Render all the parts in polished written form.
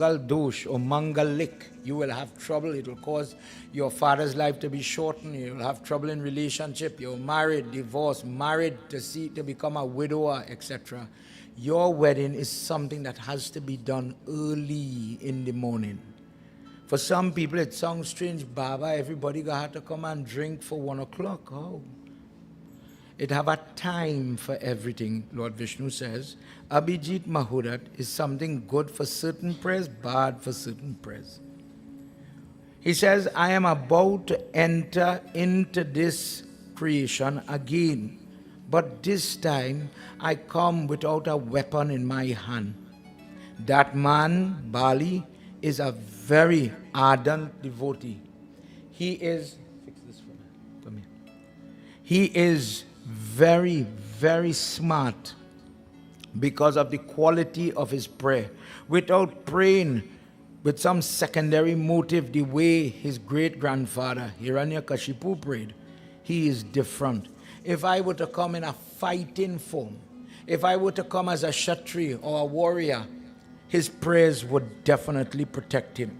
dosh or mangalik. You will have trouble. It will cause your father's life to be shortened. You will have trouble in relationship. You're married, divorced, married to become a widower, etc. Your wedding is something that has to be done early in the morning. For some people, it sounds strange. Baba, everybody got to come and drink for 1 o'clock. Oh. It have a time for everything, Lord Vishnu says. Abhijit Mahurat is something good for certain prayers, bad for certain prayers. He says, I am about to enter into this creation again, but this time I come without a weapon in my hand. That man, Bali, is a very ardent devotee. He is, fix this for me. Come here. He is very, very smart because of the quality of his prayer. Without praying with some secondary motive, the way his great-grandfather Hiranyakashipu prayed, he is different. If I were to come in a fighting form, if I were to come as a Kshatriya or a warrior, his prayers would definitely protect him.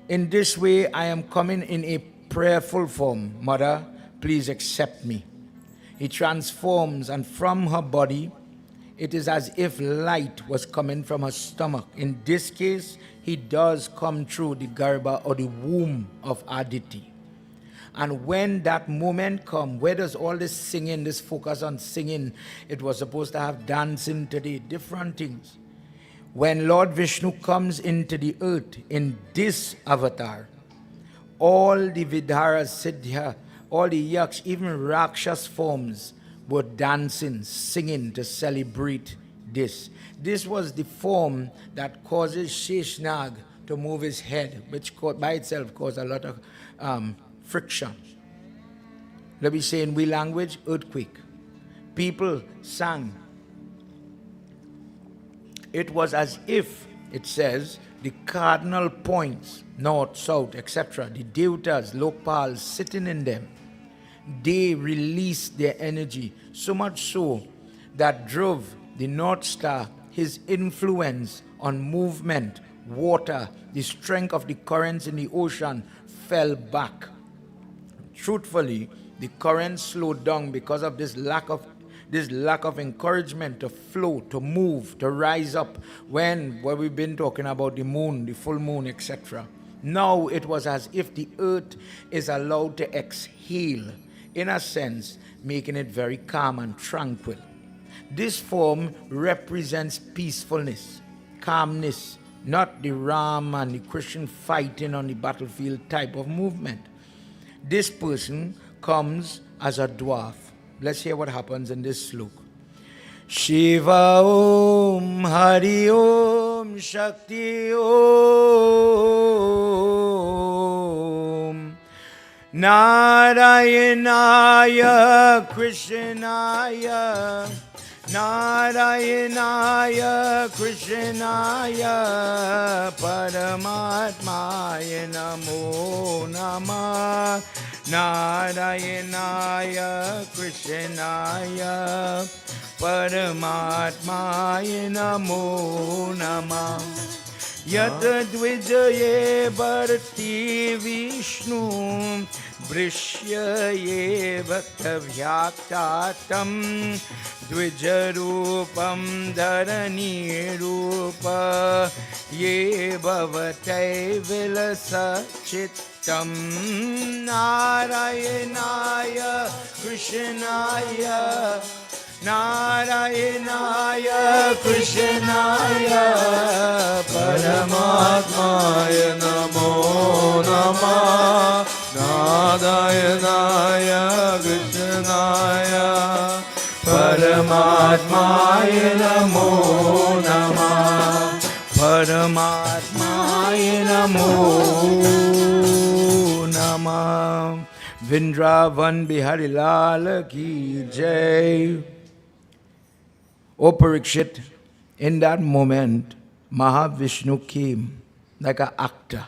In this way, I am coming in a prayerful form. Mother, please accept me. He transforms, and from her body, it is as if light was coming from her stomach. In this case, he does come through the Garbha or the womb of Aditi. And when that moment comes, where does all this singing, this focus on singing, it was supposed to have dancing today, different things. When Lord Vishnu comes into the earth in this avatar, all the Vidharas, Siddha, all the yaks, even Rakshas forms were dancing, singing to celebrate this. This was the form that causes Sheshnag to move his head, which by itself caused a lot of friction. Let me say in we language, earthquake. People sang. It was as if, it says, the cardinal points, north, south, etc., the devatas, lokpals sitting in them, they released their energy, so much so that Dhruv, the North Star, his influence on movement, water, the strength of the currents in the ocean fell back. Truthfully, the currents slowed down because of this lack of encouragement to flow, to move, to rise up. When we've been talking about the moon, the full moon, etc. Now it was as if the earth is allowed to exhale, in a sense, making it very calm and tranquil. This form represents peacefulness, calmness, not the Ram and the Christian fighting on the battlefield type of movement. This person comes as a dwarf. Let's hear what happens in this sloka. Shiva Om Hari Om Shakti Om Narayanaya Krishnaya Narayanaya Krishnaya Paramatmaya Namo Namah Narayanaya Krishnaya Paramatmaya Namo Namah Yata Dvijaye Bharati Vishnu Vrishyaye Bhaktavhyaktatam Dvijarupam Dharani Rupa Ye Bhavatay Vilasa Chittam Narayanaya Krishnaya Narayanaya Krishnaya Paramatmaya Namo Namah Narayanaya Krishnaya Paramatmaya Namo Namah Paramatmaya Namo Namah. Vrindavan Bihari Lal Ki Jai. O Parikshit, in that moment, Mahavishnu came like an actor.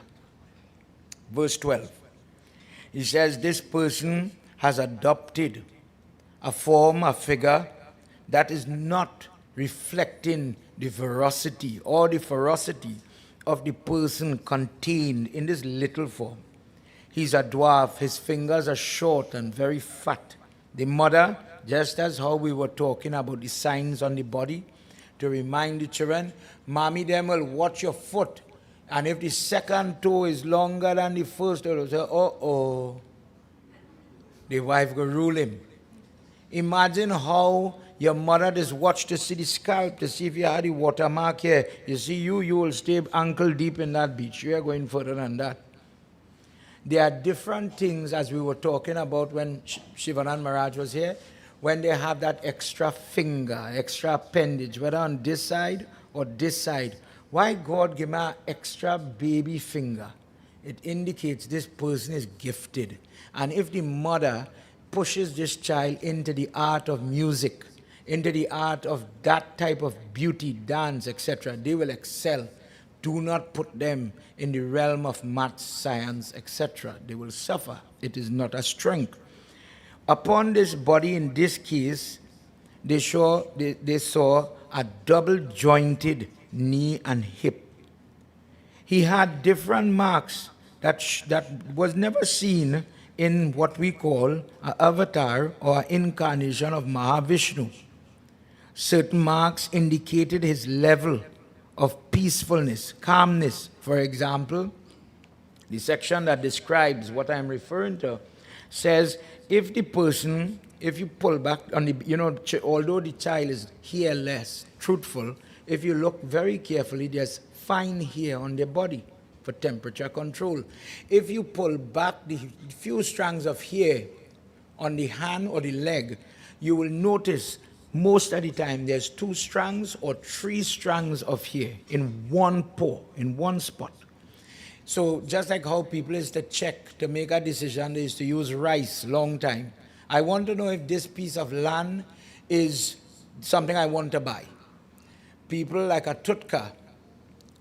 Verse 12. He says, this person has adopted a form, a figure that is not reflecting the veracity or the ferocity of the person contained in this little form. He's a dwarf, his fingers are short and very fat. The mother, just as how we were talking about the signs on the body, to remind the children, mommy them will watch your foot. And if the second toe is longer than the first toe, they'll say, uh-oh. The wife will rule him. Imagine how your mother just watched to see the scalp, to see if you had the watermark here. You see you will stay ankle deep in that beach. You are going further than that. There are different things, as we were talking about when Shivanand Maharaj was here, when they have that extra finger, extra appendage, whether on this side or this side. Why God give me an extra baby finger? It indicates this person is gifted. And if the mother pushes this child into the art of music, into the art of that type of beauty, dance, etc., they will excel. Do not put them in the realm of math, science, etc. They will suffer. It is not a strength. Upon this body, in this case, they saw a double-jointed knee and hip. He had different marks that was never seen in what we call an avatar or incarnation of Mahavishnu. Certain marks indicated his level of peacefulness, calmness. For example, the section that describes what I'm referring to says, if the person, if you pull back on the, although the child is hairless, truthful, if you look very carefully, there's fine hair on their body for temperature control. If you pull back the few strands of hair on the hand or the leg, you will notice most of the time there's 2 strands or 3 strands of hair in one paw, in one spot. So just like how people used to check to make a decision, they used to use rice long time. I want to know if this piece of land is something I want to buy. People like a tutka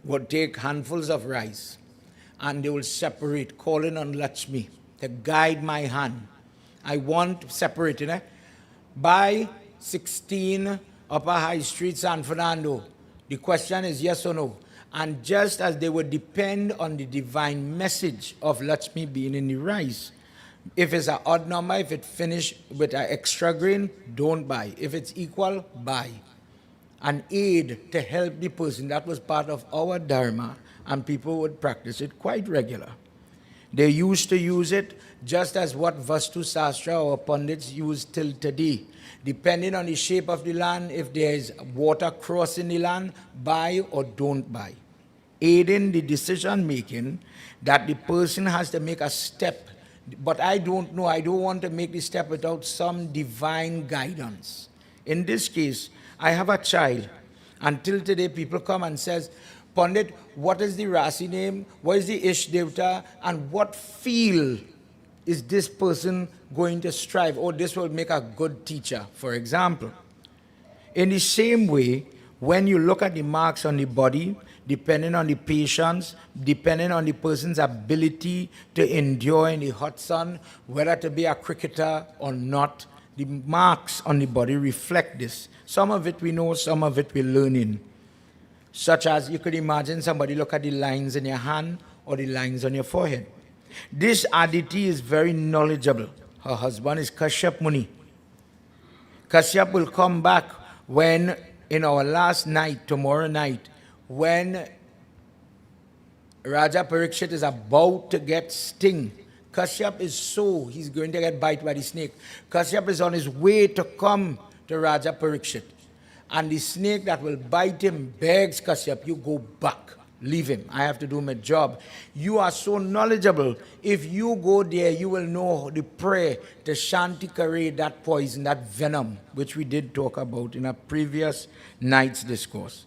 would take handfuls of rice and they will separate, calling on Lakshmi to guide my hand. I want separated. Buy 16 Upper High Street, San Fernando. The question is yes or no. And just as they would depend on the divine message of Lakshmi being in the rice, if it's an odd number, if it finished with an extra grain, don't buy. If it's equal, buy. An aid to help the person. That was part of our dharma, and people would practice it quite regular. They used to use it just as what Vastu Sastra or Pandits use till today. Depending on the shape of the land, if there is water crossing the land, buy or don't buy. Aiding the decision making that the person has to make a step. But I don't know, I don't want to make the step without some divine guidance. In this case, I have a child. Until today, people come and says, Pandit, what is the Rasi name? What is the Ish Devta? And what field is this person going to strive? Oh, this will make a good teacher, for example. In the same way, when you look at the marks on the body, depending on the patience, depending on the person's ability to endure in the hot sun, whether to be a cricketer or not, the marks on the body reflect this. Some of it we know, some of it we're learning. Such as you could imagine somebody look at the lines in your hand or the lines on your forehead. This Aditi is very knowledgeable. Her husband is Kashyap Muni. Kashyap will come back when, in our last night, tomorrow night, when Raja Parikshit is about to get sting. Kashyap is he's going to get bite by the snake. Kashyap is on his way to come to Raja Parikshit. And the snake that will bite him begs Kashyap, you go back. Leave him. I have to do my job. You are so knowledgeable. If you go there, you will know the prayer to Shanti Kare, that poison, that venom, which we did talk about in a previous night's discourse.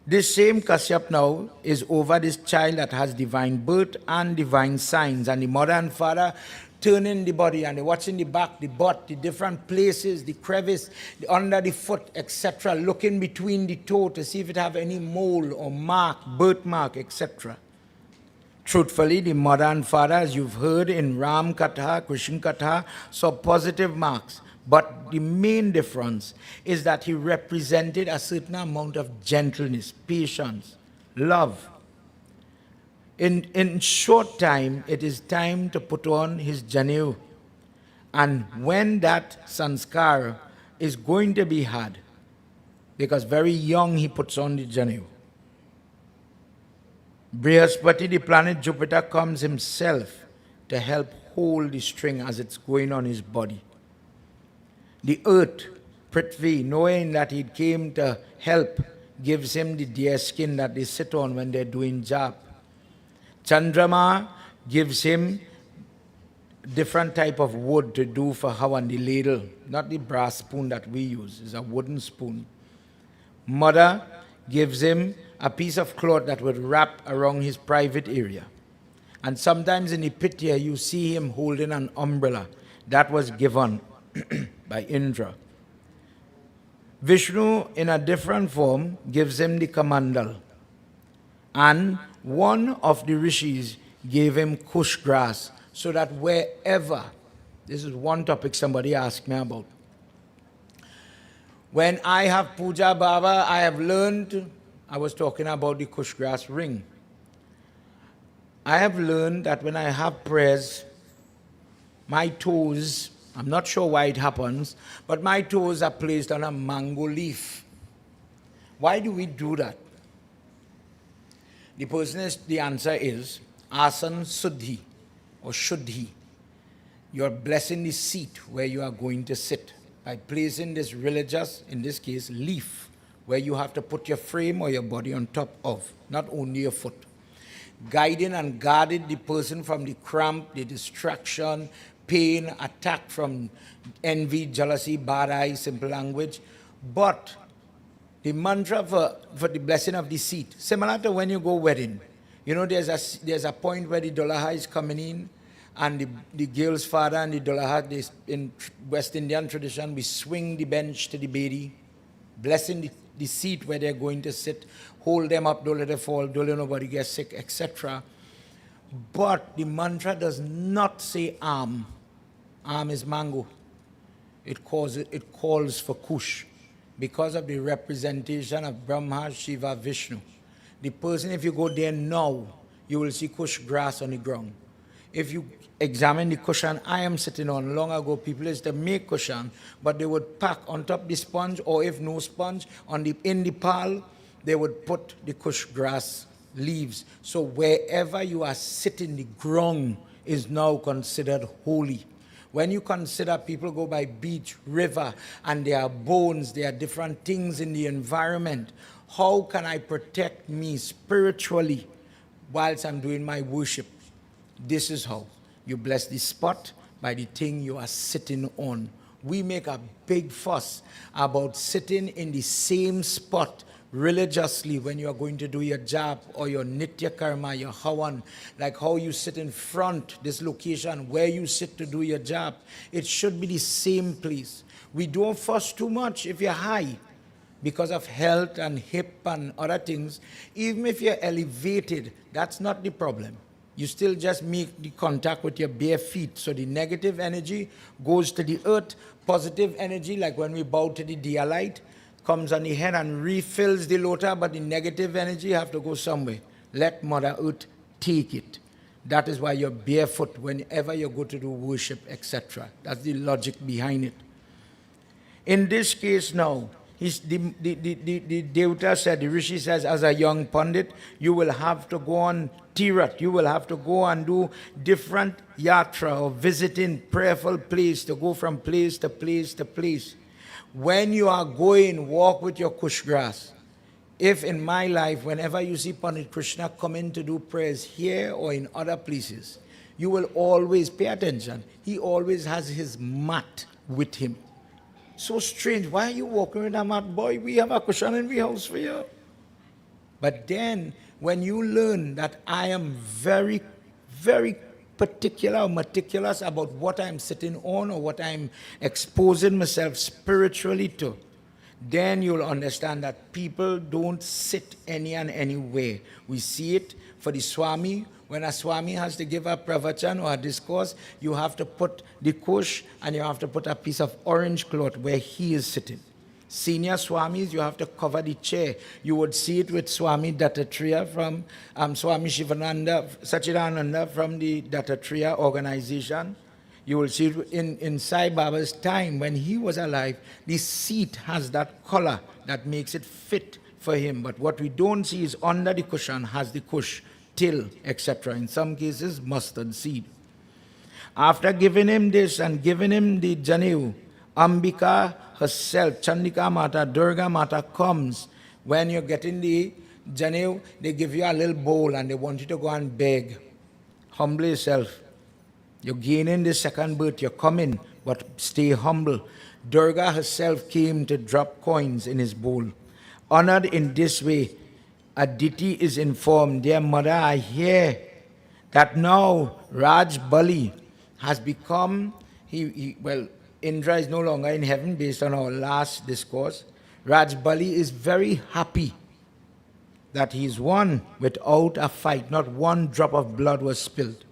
This same Kashyap now is over this child that has divine birth and divine signs. And the mother and father turning the body and they're watching the back, the butt, the different places, the crevice, the under the foot, etc. Looking between the toe to see if it have any mole or mark, birthmark, etc. Truthfully, the mother and father, as you've heard in Ram Katha, Krishna Katha, saw positive marks. But the main difference is that he represented a certain amount of gentleness, patience, love. In short time, it is time to put on his janeu. And when that sanskar is going to be had, because very young he puts on the janeu. Brihaspati, the planet Jupiter, comes himself to help hold the string as it's going on his body. The earth, Prithvi, knowing that he came to help, gives him the deer skin that they sit on when they're doing jap. Chandrama gives him different type of wood to do for Havan, the ladle, not the brass spoon that we use, it's a wooden spoon. Mother gives him a piece of cloth that would wrap around his private area. And sometimes in the pit here, you see him holding an umbrella. That was given by Indra. Vishnu, in a different form, gives him the kamandal. And one of the rishis gave him kush grass, so that wherever, this is one topic somebody asked me about. When I have puja baba, I have learned, I was talking about the kush grass ring. I have learned that when I have prayers, my toes, I'm not sure why it happens, but my toes are placed on a mango leaf. Why do we do that? The answer is asan suddhi or shuddhi. You're blessing the seat where you are going to sit by placing this religious, in this case, leaf, where you have to put your frame or your body on top of, not only your foot. Guiding and guarding the person from the cramp, the distraction, pain, attack from envy, jealousy, bad eye, simple language. But the mantra for the blessing of the seat, similar to when you go wedding. You know, there's a point where the dolaha is coming in, and the girl's father and the dolaha, in West Indian tradition, we swing the bench to the bedi, blessing the seat where they're going to sit, hold them up, don't let it fall, don't let nobody get sick, etc. But the mantra does not say am. Am is mango. It calls for kush, because of the representation of Brahma, Shiva, Vishnu. The person, if you go there now, you will see kush grass on the ground. If you examine the cushion I am sitting on, long ago people used to make cushion, but they would pack on top the sponge, or if no sponge, in the pal, they would put the kush grass leaves. So wherever you are sitting, the ground is now considered holy. When you consider people go by beach, river, and there are bones, there are different things in the environment, how can I protect me spiritually whilst I'm doing my worship? This is how. You bless the spot by the thing you are sitting on. We make a big fuss about sitting in the same spot religiously when you are going to do your jap or your nitya karma, your havan, like how you sit in front, this location where you sit to do your jap. It should be the same place. We don't fuss too much if you're high because of health and hip and other things. Even if you're elevated, that's not the problem. You still just make the contact with your bare feet. So the negative energy goes to the earth. Positive energy, like when we bow to the dialite, comes on the head and refills the lota, but the negative energy have to go somewhere. Let Mother Earth take it. That is why you're barefoot whenever you go to do worship, etc. That's the logic behind it. In this case now, the Devata said, the Rishi says, as a young Pandit, you will have to go on Tirat, you will have to go and do different yatra or visiting prayerful place to go from place to place to place. When you are going, walk with your kush grass. If in my life, whenever you see Pandit Krishna come in to do prayers here or in other places, you will always pay attention. He always has his mat with him. So strange. Why are you walking with a mat? Boy, we have a cushion in the house for you. But then, when you learn that I am very, very particular or meticulous about what I'm sitting on or what I'm exposing myself spiritually to, then you'll understand that people don't sit any and anywhere. We see it for the Swami. When a Swami has to give a pravachan or a discourse, you have to put the kush and you have to put a piece of orange cloth where he is sitting. Senior Swamis, you have to cover the chair. You would see it with Swami Dattatreya from Swami Shivananda, Sachidananda from the Dattatreya organization. You will see it in Sai Baba's time when he was alive. The seat has that color that makes it fit for him. But what we don't see is under the cushion has the kush, till, etc. In some cases, mustard seed. After giving him this and giving him the Janeu, Ambika herself, Chandika Mata, Durga Mata comes. When you're getting the Janeu, they give you a little bowl and they want you to go and beg. Humble yourself. You're gaining the second birth, you're coming, but stay humble. Durga herself came to drop coins in his bowl. Honored in this way, Aditi is informed, dear mother, I hear that now Raj Bali has become, Indra is no longer in heaven based on our last discourse. Raj Bali is very happy that he is won without a fight. Not one drop of blood was spilled.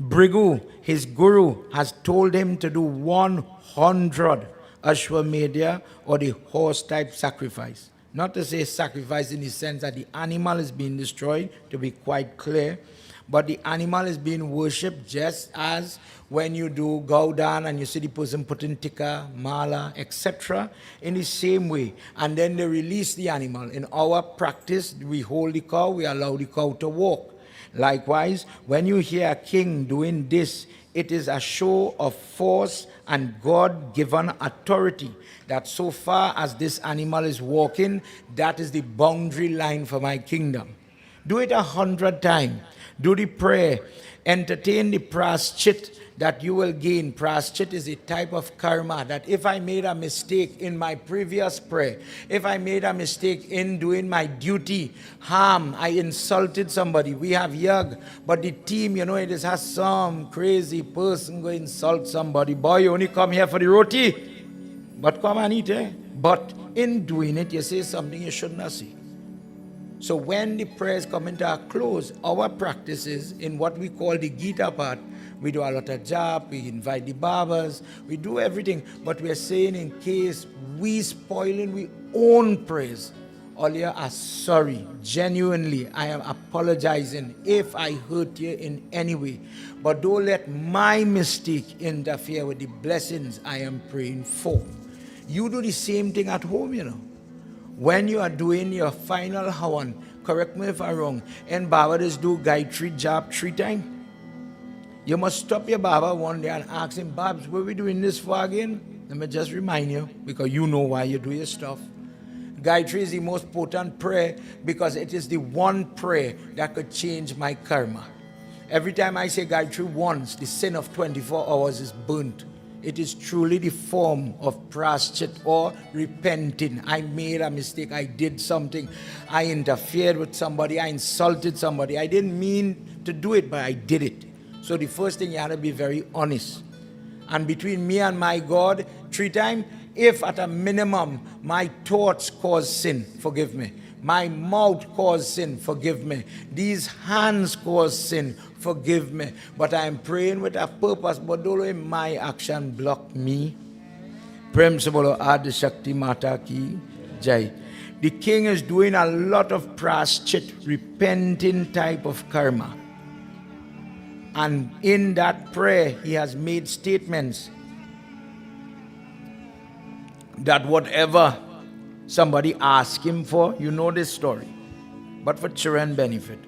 Brigu, his guru, has told him to do 100 Ashwamedha or the horse type sacrifice. Not to say sacrifice in the sense that the animal is being destroyed, to be quite clear, but the animal is being worshipped just as when you do Gaudan and you see the person putting tikka, mala, etc. in the same way. And then they release the animal. In our practice, we hold the cow, we allow the cow to walk. Likewise, when you hear a king doing this, it is a show of force and God-given authority that so far as this animal is walking, that is the boundary line for my kingdom. Do it 100 times. Do the prayer. Entertain the praschit that you will gain. Praschit is a type of karma that if I made a mistake in my previous prayer, if I made a mistake in doing my duty, harm, I insulted somebody. We have Yag, but the team, it is has some crazy person go insult somebody. Boy, you only come here for the roti, but come and eat, eh? But in doing it, you say something you should not say. So when the prayers come into a close, our practice is in what we call the Gita part. We do a lot of jap, we invite the Babas, we do everything. But we are saying in case we spoiling we own prayers, all you are sorry. Genuinely, I am apologizing if I hurt you in any way. But don't let my mistake interfere with the blessings I am praying for. You do the same thing at home, When you are doing your final hawan, correct me if I'm wrong, and Baba just do Gayatri jap 3 times. You must stop your Baba one day and ask him, Babs, what are we doing this for again? Let me just remind you, because you know why you do your stuff. Gayatri is the most potent prayer because it is the one prayer that could change my karma. Every time I say Gayatri once, the sin of 24 hours is burnt. It is truly the form of praschit or repenting. I made a mistake. I did something. I interfered with somebody. I insulted somebody. I didn't mean to do it, but I did it. So the first thing, you have to be very honest. And between me and my God, 3 times, if at a minimum my thoughts cause sin, forgive me. My mouth caused sin, forgive me. These hands caused sin, forgive me. But I am praying with a purpose, but don't let my action block me. Prem se bolo Adi Shakti Mata ki jai. The king is doing a lot of praschit, repenting type of karma. And in that prayer, he has made statements that whatever somebody asks him for, you know this story, but for children benefit.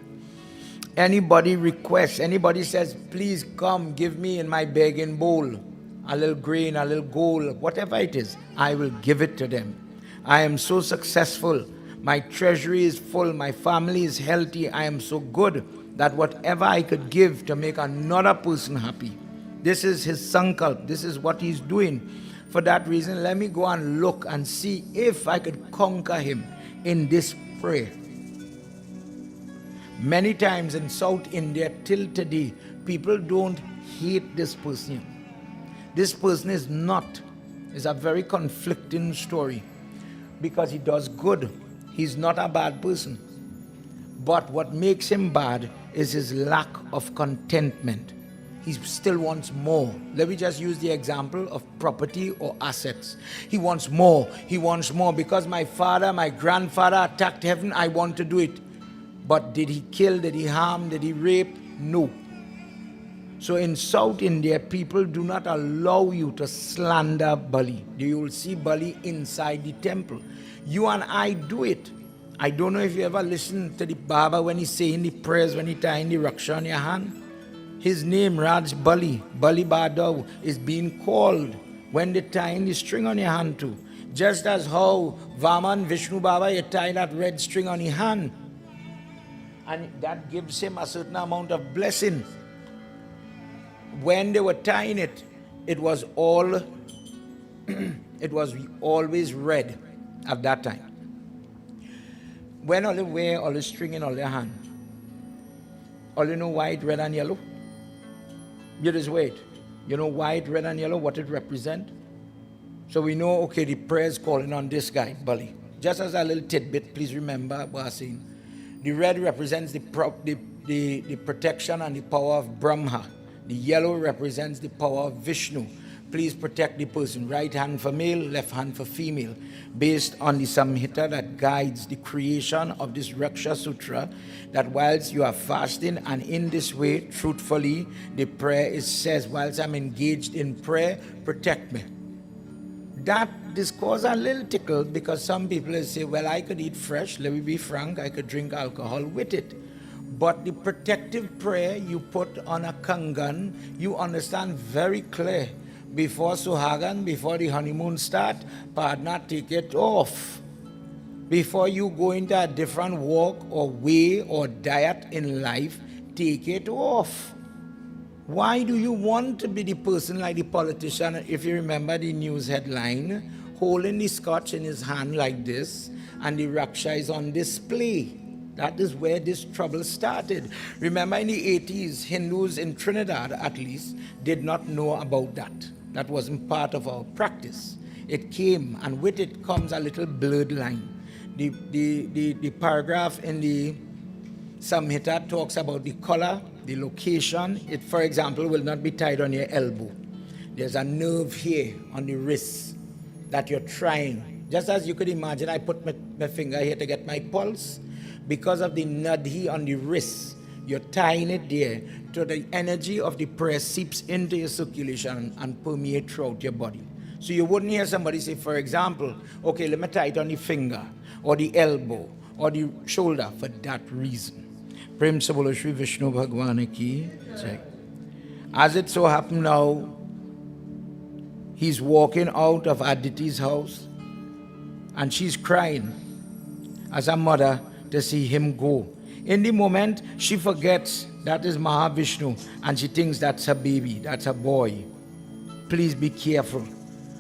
Anybody requests, anybody says, please come, give me in my begging bowl a little grain, a little gold, whatever it is, I will give it to them. I am so successful, my treasury is full, my family is healthy, I am so good that whatever I could give to make another person happy, this is his sankalp, this is what he's doing. For that reason, let me go and look and see if I could conquer him in this prayer. Many times in South India till today, people don't hate this person. This person is not. It's a very conflicting story because he does good. He's not a bad person. But what makes him bad is his lack of contentment. He still wants more. Let me just use the example of property or assets. He wants more. He wants more. Because my father, my grandfather attacked heaven, I want to do it. But did he kill? Did he harm? Did he rape? No. So in South India, people do not allow you to slander Bali. You will see Bali inside the temple. You and I do it. I don't know if you ever listen to the Baba when he's saying the prayers, when he tying the raksha on your hand. His name, Raj Bali, Bali Badav, is being called when they tying the string on your hand too. Just as how Vaman, Vishnu Baba, you tie that red string on your hand. And that gives him a certain amount of blessing. When they were tying it, it was always red at that time. When all they wear all the string in all their hand, all you know white, red and yellow? You just wait. You know white, red and yellow, what it represents? So we know, okay, the prayer is calling on this guy, Bali. Just as a little tidbit, please remember what I'm saying. The red represents the protection and the power of Brahma. The yellow represents the power of Vishnu. Please protect the person. Right hand for male, left hand for female. Based on the Samhita that guides the creation of this Raksha Sutra, that whilst you are fasting and in this way, truthfully, the prayer says, whilst I'm engaged in prayer, protect me. This causes a little tickle because some people say, well, I could eat fresh, let me be frank, I could drink alcohol with it. But the protective prayer you put on a kangan, you understand very clear. Before Suhagan, before the honeymoon start, partner, take it off. Before you go into a different walk or way or diet in life, take it off. Why do you want to be the person like the politician, if you remember the news headline, holding the scotch in his hand like this, and the raksha is on display? That is where this trouble started. Remember in the 80s, Hindus in Trinidad at least did not know about that. That wasn't part of our practice. It came, and with it comes a little blurred line. The paragraph in the Samhita talks about the color, the location. It, for example, will not be tied on your elbow. There's a nerve here on the wrist that you're trying. Just as you could imagine, I put my finger here to get my pulse. Because of the nadhi on the wrist, you're tying it there, so the energy of the prayer seeps into your circulation and permeates throughout your body. So you wouldn't hear somebody say, for example, okay, let me tie it on the finger, or the elbow, or the shoulder, for that reason. Prem se bolo Shri Vishnu Bhagwan ki jai. As it so happened now, he's walking out of Aditi's house, and she's crying as a mother to see him go. In the moment, she forgets that is Mahavishnu, and she thinks that's her baby, that's her boy. Please be careful.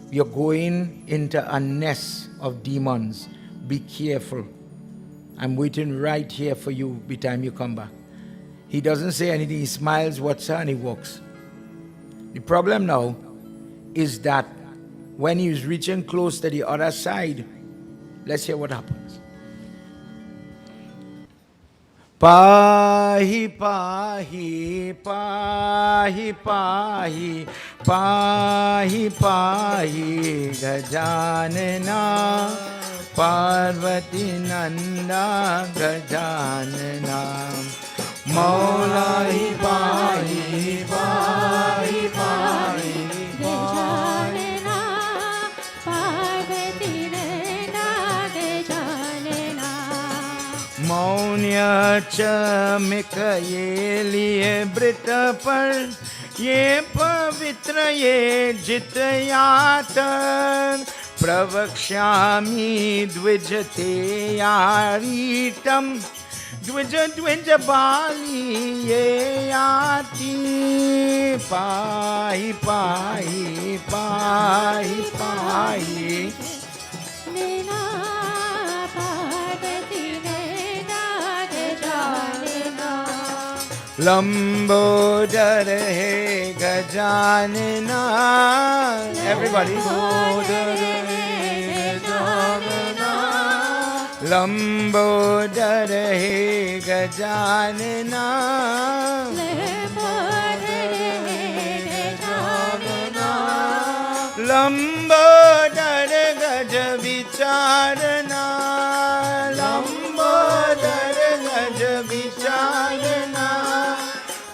You're going into a nest of demons. Be careful. I'm waiting right here for you by the time you come back. He doesn't say anything. He smiles, what's her, and he walks. The problem now is that when he's reaching close to the other side, let's hear what happens. Pahi, pahi, pahi, pahi, pahi, pahi, Gajanana, Parvati Nanda, Gajanana, Maulahi, pahi, pahi, pahi, Gajanana, Parvati Nanda, Gajanana. मौन्य चमिक ये लिए वृत पर ये पवित्र ये जितयात प्रवक्ष्यामि द्विजते यारीतम द्विज द्विज बाली ये याति पाहि पाहि पाहि पाहि Lambodar hai Gajanana. Everybody. Lambodar hai Gajanana. Lambodar हे गजानना लंबोदर गज विचारना लंबोदर गज विचारना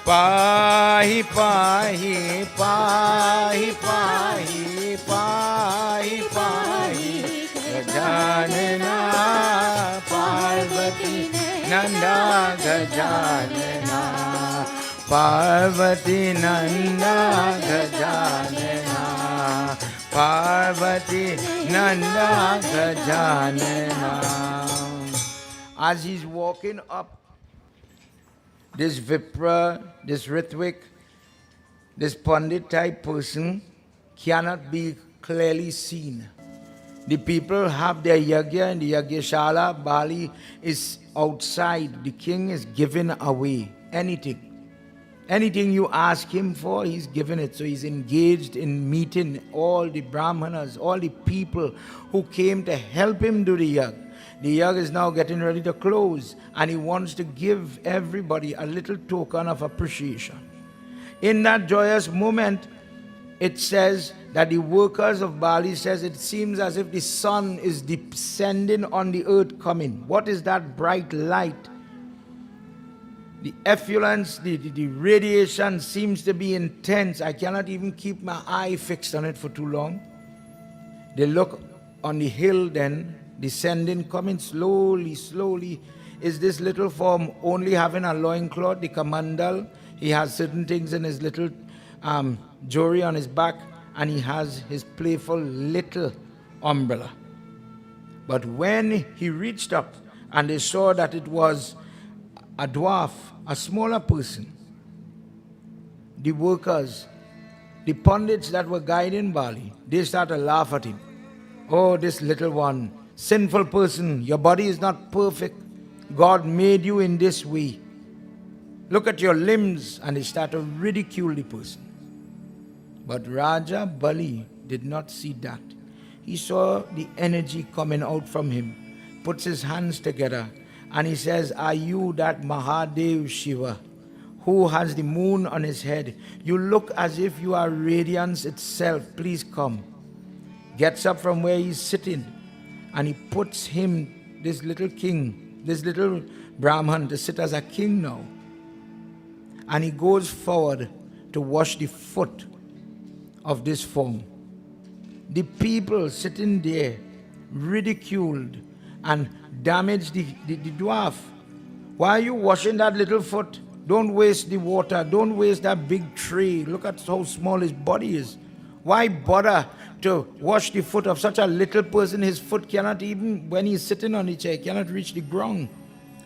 पाहि पाहि पाहि पाहि पाहि पाहि Gajanana Parvati Nanda Gajanana Parvati Nanda Gajanana Parvati Nanda Gajanana. As he's walking up, this Vipra, this Ritvik, this Pandit type person cannot be clearly seen. The people have their yagya in the yagyashala. Bali is outside. The king is giving away anything. Anything you ask him for, he's given it. So he's engaged in meeting all the brahmanas, all the people who came to help him do the yag. The yag is now getting ready to close, and he wants to give everybody a little token of appreciation. In that joyous moment, it says that the workers of Bali says it seems as if the sun is descending on the earth coming. What is that bright light? The effluence, the radiation seems to be intense. I cannot even keep my eye fixed on it for too long. They look on the hill then, descending, coming slowly, slowly. Is this little form only having a loincloth, the kamandal? He has certain things in his little jewelry on his back, and he has his playful little umbrella. But when he reached up and they saw that it was a dwarf, a smaller person, the workers, the pundits that were guiding Bali, they started to laugh at him. Oh, this little one, sinful person, your body is not perfect. God made you in this way. Look at your limbs. And they start to ridicule the person. But Raja Bali did not see that. He saw the energy coming out from him, puts his hands together, and he says, are you that Mahadev Shiva who has the moon on his head? You look as if you are radiance itself. Please come. Gets up from where he's sitting, and he puts him, this little king, this little Brahman, to sit as a king now. And he goes forward to wash the foot of this form. The people sitting there ridiculed and damaged the dwarf. Why are you washing that little foot? Don't waste the water. Don't waste that big tree. Look at how small his body is. Why bother to wash the foot of such a little person? His foot cannot even, when he's sitting on the chair, cannot reach the ground.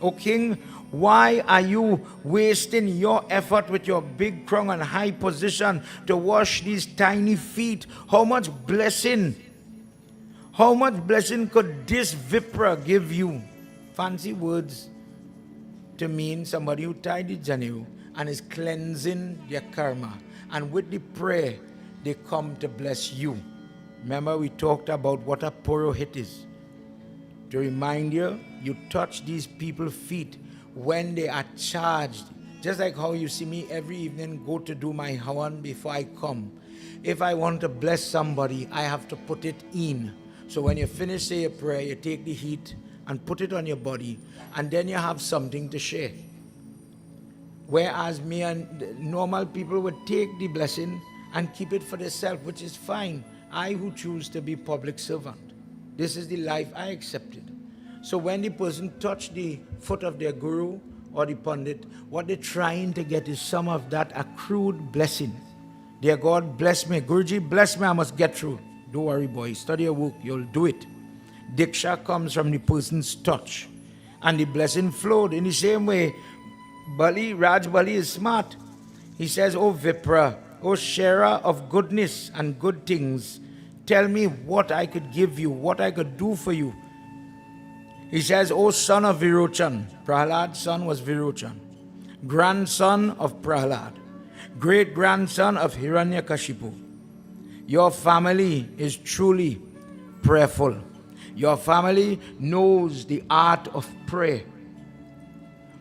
O king, why are you wasting your effort with your big crown and high position to wash these tiny feet? How much blessing could this Vipra give you? Fancy words to mean somebody who tied the janu and is cleansing their karma. And with the prayer, they come to bless you. Remember, we talked about what a purohit is. To remind you, you touch these people's feet when they are charged. Just like how you see me every evening go to do my hawan before I come. If I want to bless somebody, I have to put it in. So when you finish say a prayer, you take the heat and put it on your body, and then you have something to share. Whereas me and normal people would take the blessing and keep it for themselves, which is fine. I who choose to be public servant. This is the life I accepted. So when the person touched the foot of their guru or the pandit, what they're trying to get is some of that accrued blessing. Dear God, bless me. Guruji, bless me, I must get through. Don't worry, boy. Study your work. You'll do it. Diksha comes from the person's touch. And the blessing flowed. In the same way, Raj Bali is smart. He says, oh Vipra, oh sharer of goodness and good things, tell me what I could give you, what I could do for you. He says, oh son of Virochan. Prahlad's son was Virochan. Grandson of Prahlad. Great-grandson of Hiranyakashipu. Your family is truly prayerful. Your family knows the art of prayer.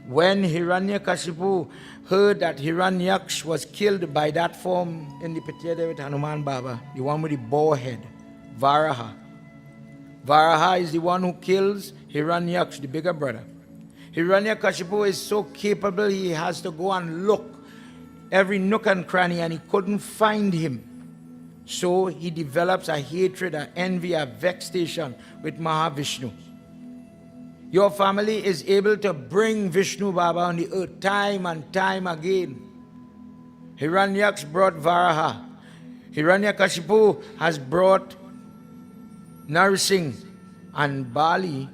When Hiranyakashipu heard that Hiranyaksh was killed by that form in the picture there with Hanuman Baba, the one with the boar head, Varaha. Varaha is the one who kills Hiranyaksh, the bigger brother. Hiranyakashipu is so capable, he has to go and look every nook and cranny, and he couldn't find him. So he develops a hatred, an envy, a vexation with Mahavishnu. Your family is able to bring Vishnu Baba on the earth time and time again. Hiranyaksh brought Varaha. Hiranyakashipu has brought Narsingh. And Bali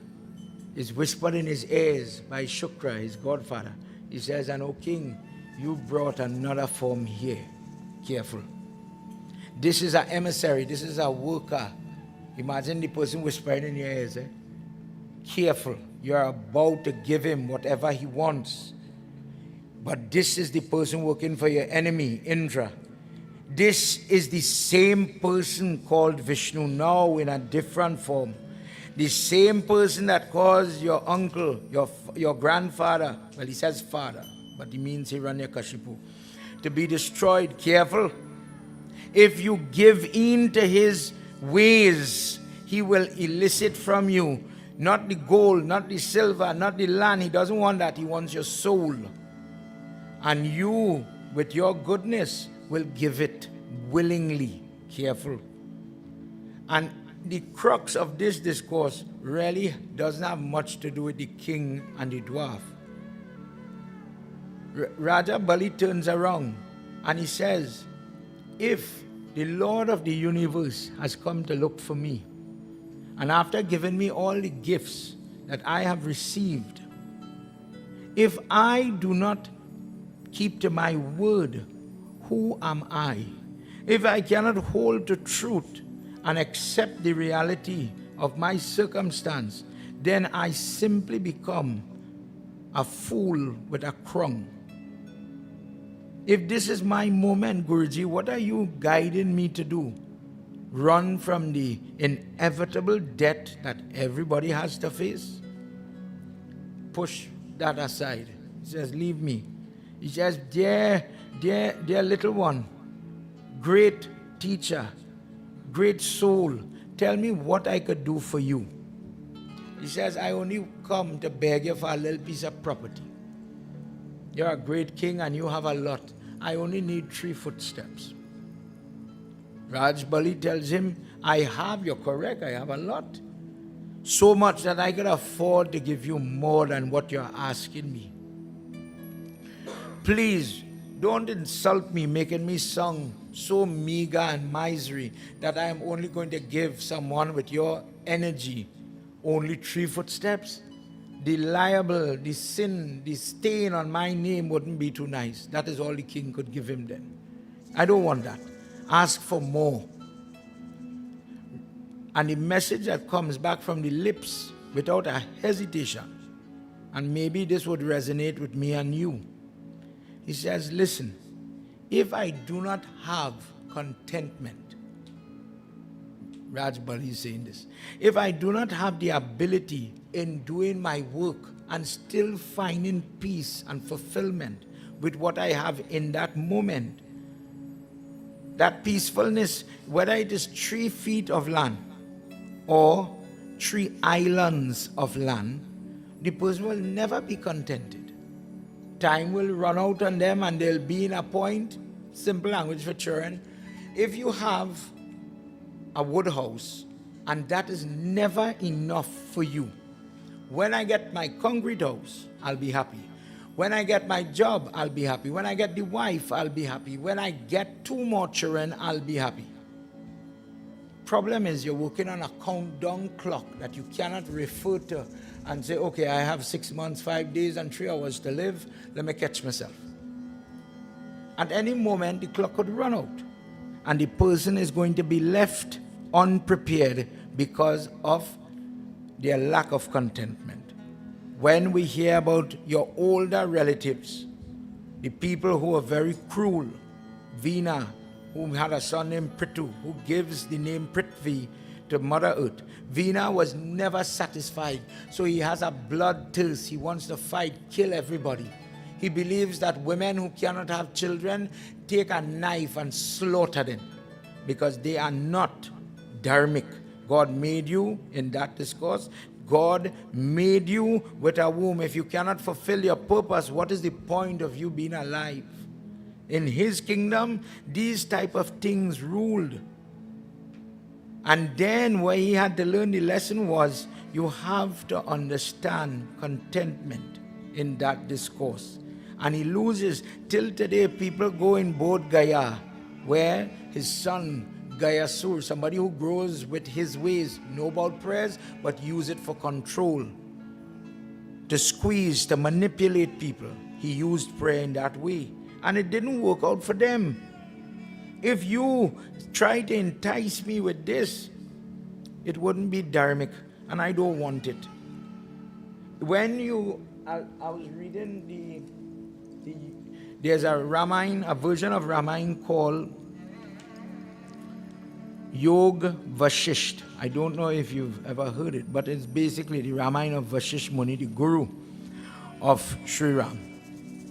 is whispered in his ears by Shukra, his godfather. He says, and O king, you brought another form here. Careful. This is an emissary. This is a worker. Imagine the person whispering in your ears. Careful. You're about to give him whatever he wants. But this is the person working for your enemy, Indra. This is the same person called Vishnu now in a different form. The same person that caused your uncle, your grandfather, well, he says father, but he means Hiranyakashipu, to be destroyed. Careful. If you give in to his ways, he will elicit from you not the gold, not the silver, not the land. He doesn't want that. He wants your soul. And you, with your goodness, will give it willingly. Careful. And the crux of this discourse really doesn't have much to do with the king and the dwarf. Raja Bali turns around and he says, if the Lord of the universe has come to look for me, and after giving me all the gifts that I have received, if I do not keep to my word, who am I? If I cannot hold to truth and accept the reality of my circumstance, then I simply become a fool with a crown. If this is my moment, Guruji, what are you guiding me to do? Run from the inevitable death that everybody has to face? Push that aside. He says, leave me. He says, dear little one, great teacher, great soul, tell me what I could do for you. He says, I only come to beg you for a little piece of property. You're a great king and you have a lot. I only need 3 footsteps. Raj Bali tells him, I have, you're correct, I have a lot. So much that I could afford to give you more than what you're asking me. Please, don't insult me, making me sound so meager and miserly that I am only going to give someone with your energy only 3 footsteps. The liable, the sin, the stain on my name wouldn't be too nice. That is all the king could give him then. I don't want that. Ask for more. And the message that comes back from the lips without a hesitation, and maybe this would resonate with me and you. He says, listen, if I do not have contentment, Raj Bali is saying this, if I do not have the ability in doing my work and still finding peace and fulfillment with what I have in that moment, that peacefulness, whether it is 3 feet of land or 3 islands of land, the person will never be contented. Time will run out on them and they'll be in a point, simple language for children. If you have a wood house and that is never enough for you, when I get my concrete house, I'll be happy. When I get my job, I'll be happy. When I get the wife, I'll be happy. When I get 2 more children, I'll be happy. Problem is you're working on a countdown clock that you cannot refer to and say, okay, I have 6 months, 5 days, and 3 hours to live. Let me catch myself. At any moment, the clock could run out. And the person is going to be left unprepared because of their lack of contentment. When we hear about your older relatives, the people who are very cruel, Veena, who had a son named Prithu, who gives the name Prithvi to Mother Earth. Vina was never satisfied. So he has a bloodthirst. He wants to fight, kill everybody. He believes that women who cannot have children take a knife and slaughter them because they are not dharmic. God made you, in that discourse, God made you with a womb. If you cannot fulfill your purpose, what is the point of you being alive? In his kingdom, these type of things ruled. And then what he had to learn the lesson was, you have to understand contentment in that discourse. And he loses. Till today, people go in Bodh Gaya, where his son Gayasur, somebody who grows with his ways, know about prayers, but use it for control, to squeeze, to manipulate people. He used prayer in that way, and it didn't work out for them. If you try to entice me with this, it wouldn't be dharmic, and I don't want it. When I was reading there's a Ramayana, a version of Ramayana called Yog Vashisht. I don't know if you've ever heard it, but it's basically the Ramayana of Vashisht Muni, the guru of Sri Ram.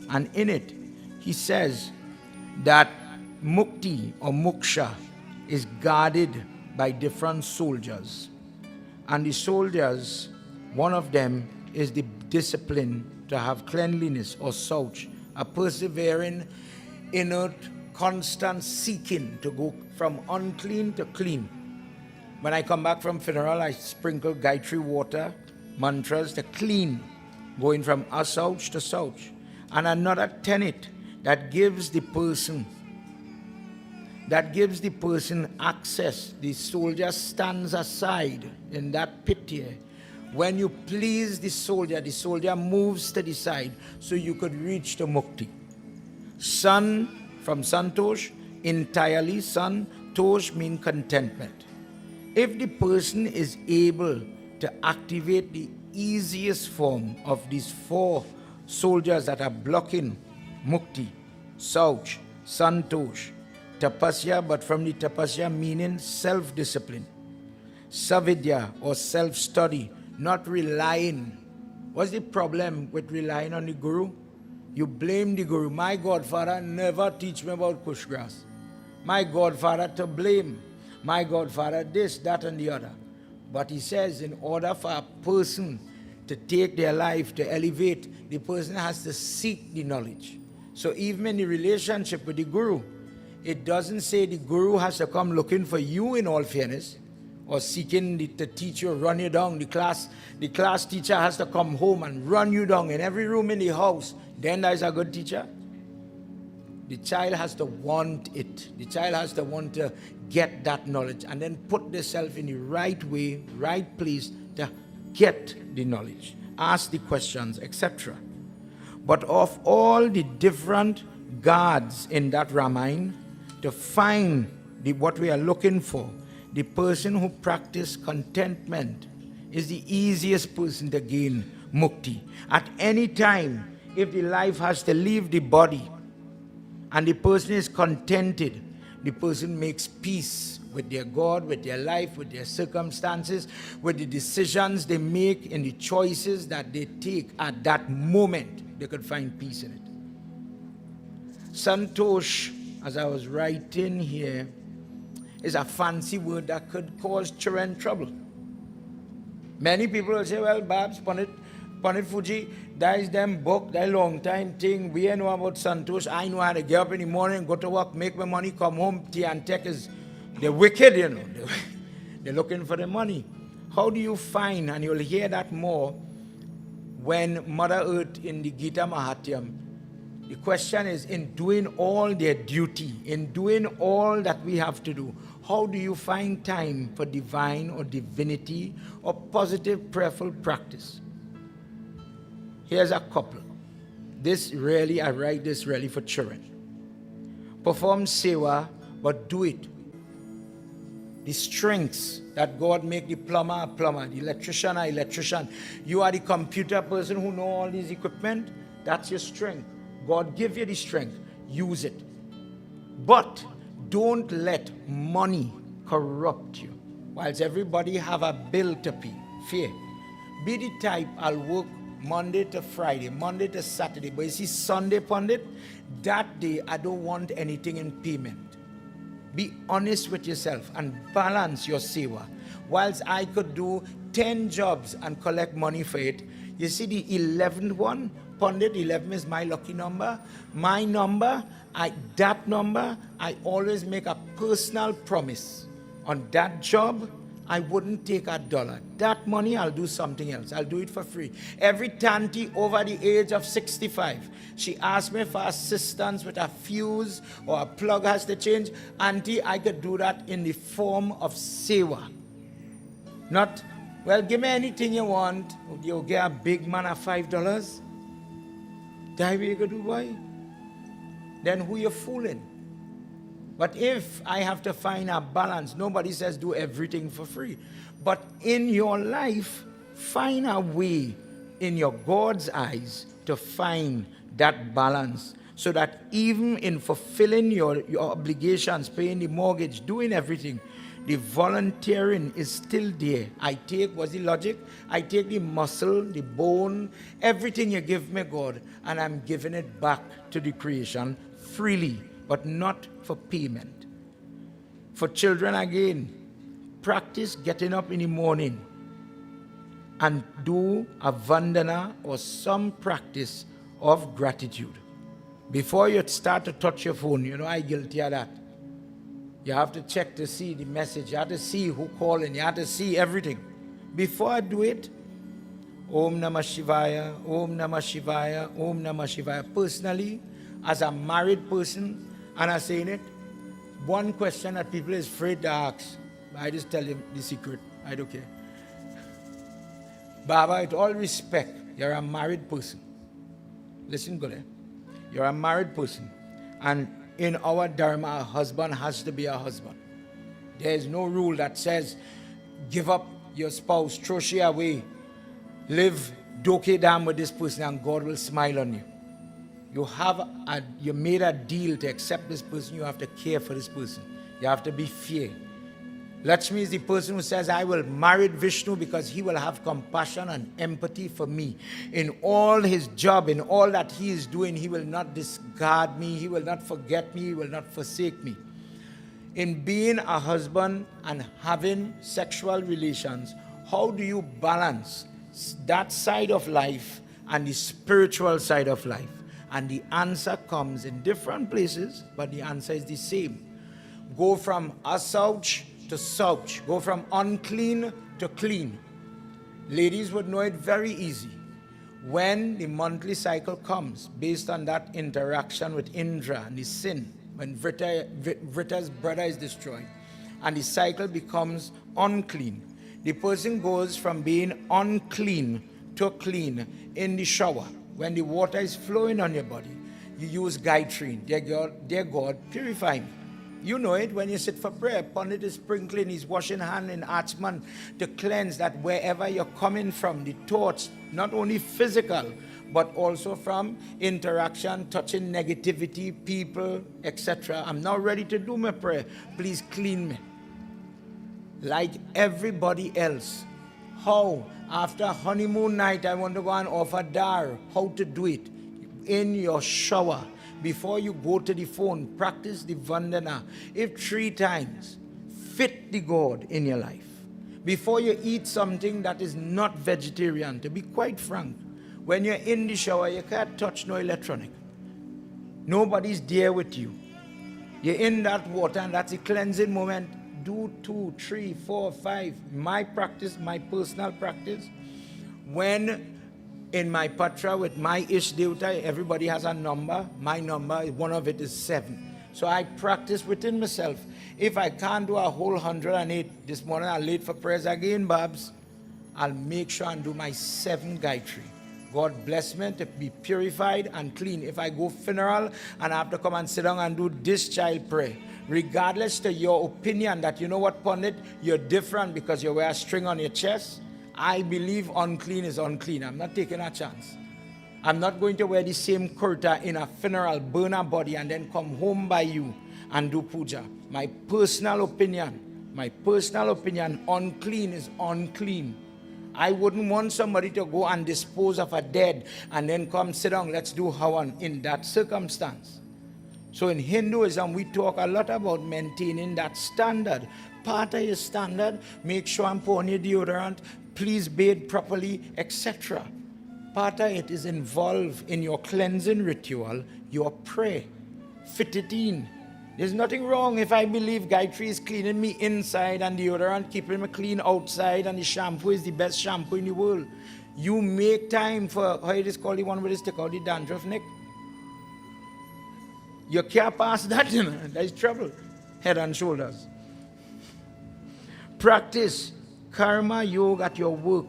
And in it, he says that mukti or moksha is guarded by different soldiers. And the soldiers, one of them is the discipline to have cleanliness or sauch, a persevering, inert, constant seeking to go from unclean to clean. When I come back from funeral, I sprinkle Gayatri water, mantras to clean, going from asouch to souch. And another tenet that gives the person access. The soldier stands aside in that pit here. When you please the soldier moves to the side so you could reach the mukti. Sun, from santosh, entirely sun, tosh means contentment. If the person is able to activate the easiest form of these four soldiers that are blocking mukti, sauch, santosh, tapasya, but from the tapasya meaning self-discipline, savidya or self-study, not relying. What's the problem with relying on the guru? You blame the guru. My godfather never teach me about kush grass. My godfather to blame. My godfather this, that and the other. But he says in order for a person to take their life, to elevate, the person has to seek the knowledge. So even in the relationship with the guru, it doesn't say the guru has to come looking for you in all fairness, or seeking to teach you, run you down. The class teacher has to come home and run you down in every room in the house. Then there's a good teacher. The child has to want it. The child has to want to get that knowledge and then put themselves in the right way, right place to get the knowledge, ask the questions, etc. But of all the different gods in that Ramayana, to find what we are looking for, the person who practices contentment is the easiest person to gain mukti. At any time, if the life has to leave the body and the person is contented, the person makes peace with their God, with their life, with their circumstances, with the decisions they make and the choices that they take at that moment. They could find peace in it. Santosh, as I was writing here, is a fancy word that could cause children trouble. Many people will say, well, Babs, Panit Fuji, that is them book, that long time thing. We know about Santosh. I know how to get up in the morning, go to work, make my money, come home. Tea and tech is, they're wicked, you know. They're looking for the money. How do you find, and you'll hear that more when Mother Earth in the Gita Mahatyam, the question is, in doing all their duty, in doing all that we have to do, how do you find time for divine or divinity or positive prayerful practice? Here's a couple. I write this really for children. Perform sewa, but do it. The strengths that God make the plumber a plumber, the electrician a electrician. You are the computer person who know all these equipment. That's your strength. God give you the strength. Use it. But don't let money corrupt you. whilst everybody have a bill to pay. Fear. Be the type, I'll work Monday to Friday, Monday to Saturday, but you see Sunday, Pundit, that day I don't want anything in payment. Be honest with yourself and balance your seva. Whilst I could do 10 jobs and collect money for it, you see the 11th one, Pundit, 11 is my lucky number. My number, I always make a personal promise. On that job, I wouldn't take $1. That money, I'll do something else. I'll do it for free. Every tanty over the age of 65, she asked me for assistance with a fuse or a plug has to change. Auntie, I could do that in the form of sewa. Not, well, give me anything you want. You'll get a big man at $5. That way you could do, boy. Then who you fooling? But if I have to find a balance, nobody says do everything for free. But in your life, find a way in your God's eyes to find that balance, so that even in fulfilling your obligations, paying the mortgage, doing everything, the volunteering is still there. I take, what's the logic? I take the muscle, the bone, everything you give me, God, and I'm giving it back to the creation freely, but not for payment. For children, again, practice getting up in the morning and do a vandana or some practice of gratitude. Before you start to touch your phone, you know, I'm guilty of that. You have to check to see the message. You have to see who calling. You have to see everything. Before I do it, Om Namah Shivaya, Om Namah Shivaya, Om Namah Shivaya. Personally, as a married person, and I'm saying it, one question that people is afraid to ask, I just tell them the secret. I don't care. Baba, with all respect, you're a married person. Listen good, eh? You're a married person. And in our dharma, a husband has to be a husband. There is no rule that says, give up your spouse, throw she away, live doke down with this person and God will smile on you. You made a deal to accept this person, you have to care for this person. You have to be fair. Lakshmi is the person who says, I will marry Vishnu because he will have compassion and empathy for me. In all his job, in all that he is doing, he will not discard me, he will not forget me, he will not forsake me. In being a husband and having sexual relations, how do you balance that side of life and the spiritual side of life? And the answer comes in different places, but the answer is the same. Go from asouch to souch. Go from unclean to clean. Ladies would know it very easy. When the monthly cycle comes, based on that interaction with Indra and the sin, when Vrita's brother is destroyed, and the cycle becomes unclean, the person goes from being unclean to clean in the shower. When the water is flowing on your body, you use Gayatri. Dear God, purify me. You know it when you sit for prayer. Pandit is sprinkling his washing hand in Achman to cleanse that wherever you're coming from, the thoughts, not only physical, but also from interaction, touching negativity, people, etc. I'm now ready to do my prayer. Please clean me. Like everybody else. How? After honeymoon night, I want to go and offer dar. How to do it? In your shower. Before you go to the phone, practice the vandana. If 3 times, fit the God in your life. Before you eat something that is not vegetarian, to be quite frank, when you're in the shower, you can't touch no electronic. Nobody's there with you. You're in that water and that's a cleansing moment. Do 2, 3, 4, 5. My practice, my personal practice, when in my patra with my Ish Devta, everybody has a number. My number, one of it is 7. So I practice within myself. If I can't do a whole 108 this morning, I'm late for prayers again, Babs. I'll make sure and do my 7 Gayatri. God bless me to be purified and clean. If I go funeral and I have to come and sit down and do this child prayer, regardless to your opinion that, you know what, Pandit, you're different because you wear a string on your chest, I believe unclean is unclean. I'm not taking a chance. I'm not going to wear the same kurta in a funeral, burn a body, and then come home by you and do puja. My personal opinion, My personal opinion, unclean is unclean. I wouldn't want somebody to go and dispose of a dead and then come sit down, let's do Hawan in that circumstance. So in Hinduism, we talk a lot about maintaining that standard. Part of your standard, make sure I'm pouring your deodorant, please bathe properly, etc. Part of it is involved in your cleansing ritual, your prayer. Fit it in. There's nothing wrong if I believe Gayatri is cleaning me inside and deodorant keeping me clean outside and the shampoo is the best shampoo in the world. You make time for, how it is called, the one where they stick out the dandruff, Nick? You can't pass that, you know. There's trouble. Head and shoulders. Practice karma yoga at your work.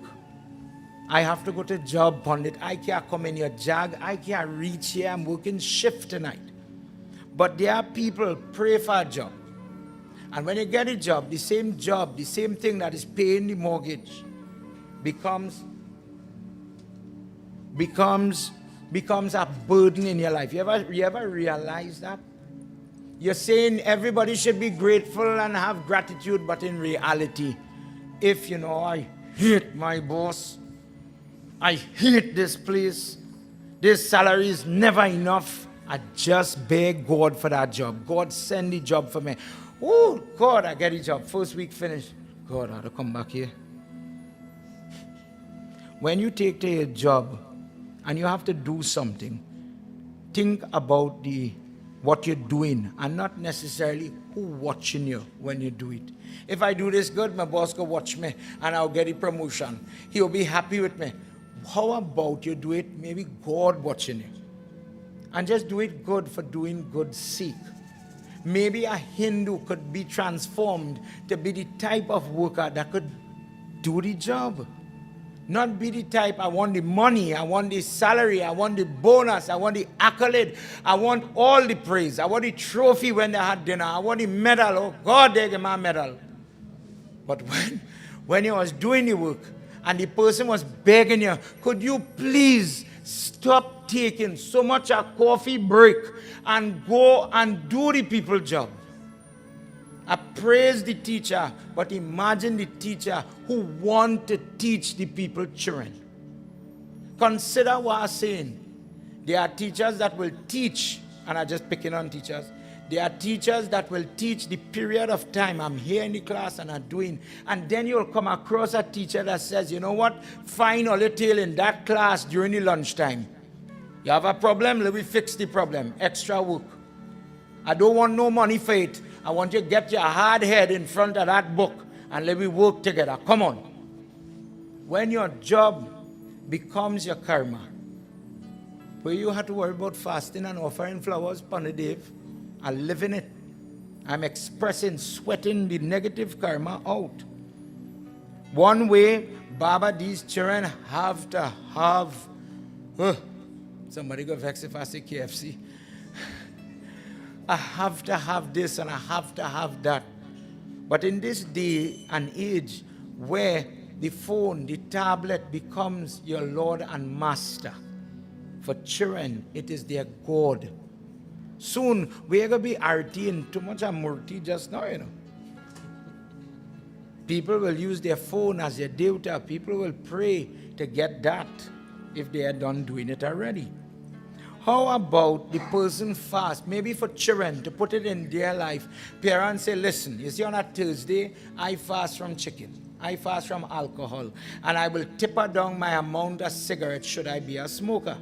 I have to go to job, Pandit. I can't come in your jag. I can't reach here. I'm working shift tonight. But there are people pray for a job. And when you get a job, the same thing that is paying the mortgage becomes a burden in your life. You ever realize that? You're saying everybody should be grateful and have gratitude, but in reality, if you know, I hate my boss, I hate this place, this salary is never enough, I just beg God for that job. God send the job for me. Oh, God, I get the job. First week finished. God, I have to come back here. When you take to your job and you have to do something, think about what you're doing and not necessarily who watching you when you do it. If I do this good, my boss will watch me and I'll get a promotion. He'll be happy with me. How about you do it, maybe God watching you? And just do it good for doing good's sake. Maybe a Hindu could be transformed to be the type of worker that could do the job. Not be the type, I want the money, I want the salary, I want the bonus, I want the accolade, I want all the praise, I want the trophy when they had dinner, I want the medal, oh God, they gave me a medal. But when you was doing the work and the person was begging you, could you please stop taking so much a coffee break and go and do the people's job? I praise the teacher, but imagine the teacher who want to teach the people children. Consider what I'm saying. There are teachers that will teach, and I'm just picking on teachers. There are teachers that will teach the period of time I'm here in the class and I'm doing. And then you'll come across a teacher that says, you know what, find all your tail in that class during the lunchtime. You have a problem, let me fix the problem. Extra work. I don't want no money for it. I want you to get your hard head in front of that book and let me work together. Come on. When your job becomes your karma, where you have to worry about fasting and offering flowers upon the day, I live in it. I'm expressing, sweating the negative karma out. One way, Baba, these children have to have, somebody go vex if I say KFC. I have to have this and I have to have that. But in this day and age where the phone, the tablet becomes your Lord and Master, for children, it is their God. Soon, we're going to be arting too much of murti just now, you know. People will use their phone as their deuta. People will pray to get that if they are done doing it already. How about the person fast, maybe for children, to put it in their life? Parents say, listen, you see on a Thursday, I fast from chicken. I fast from alcohol. And I will taper down my amount of cigarettes should I be a smoker.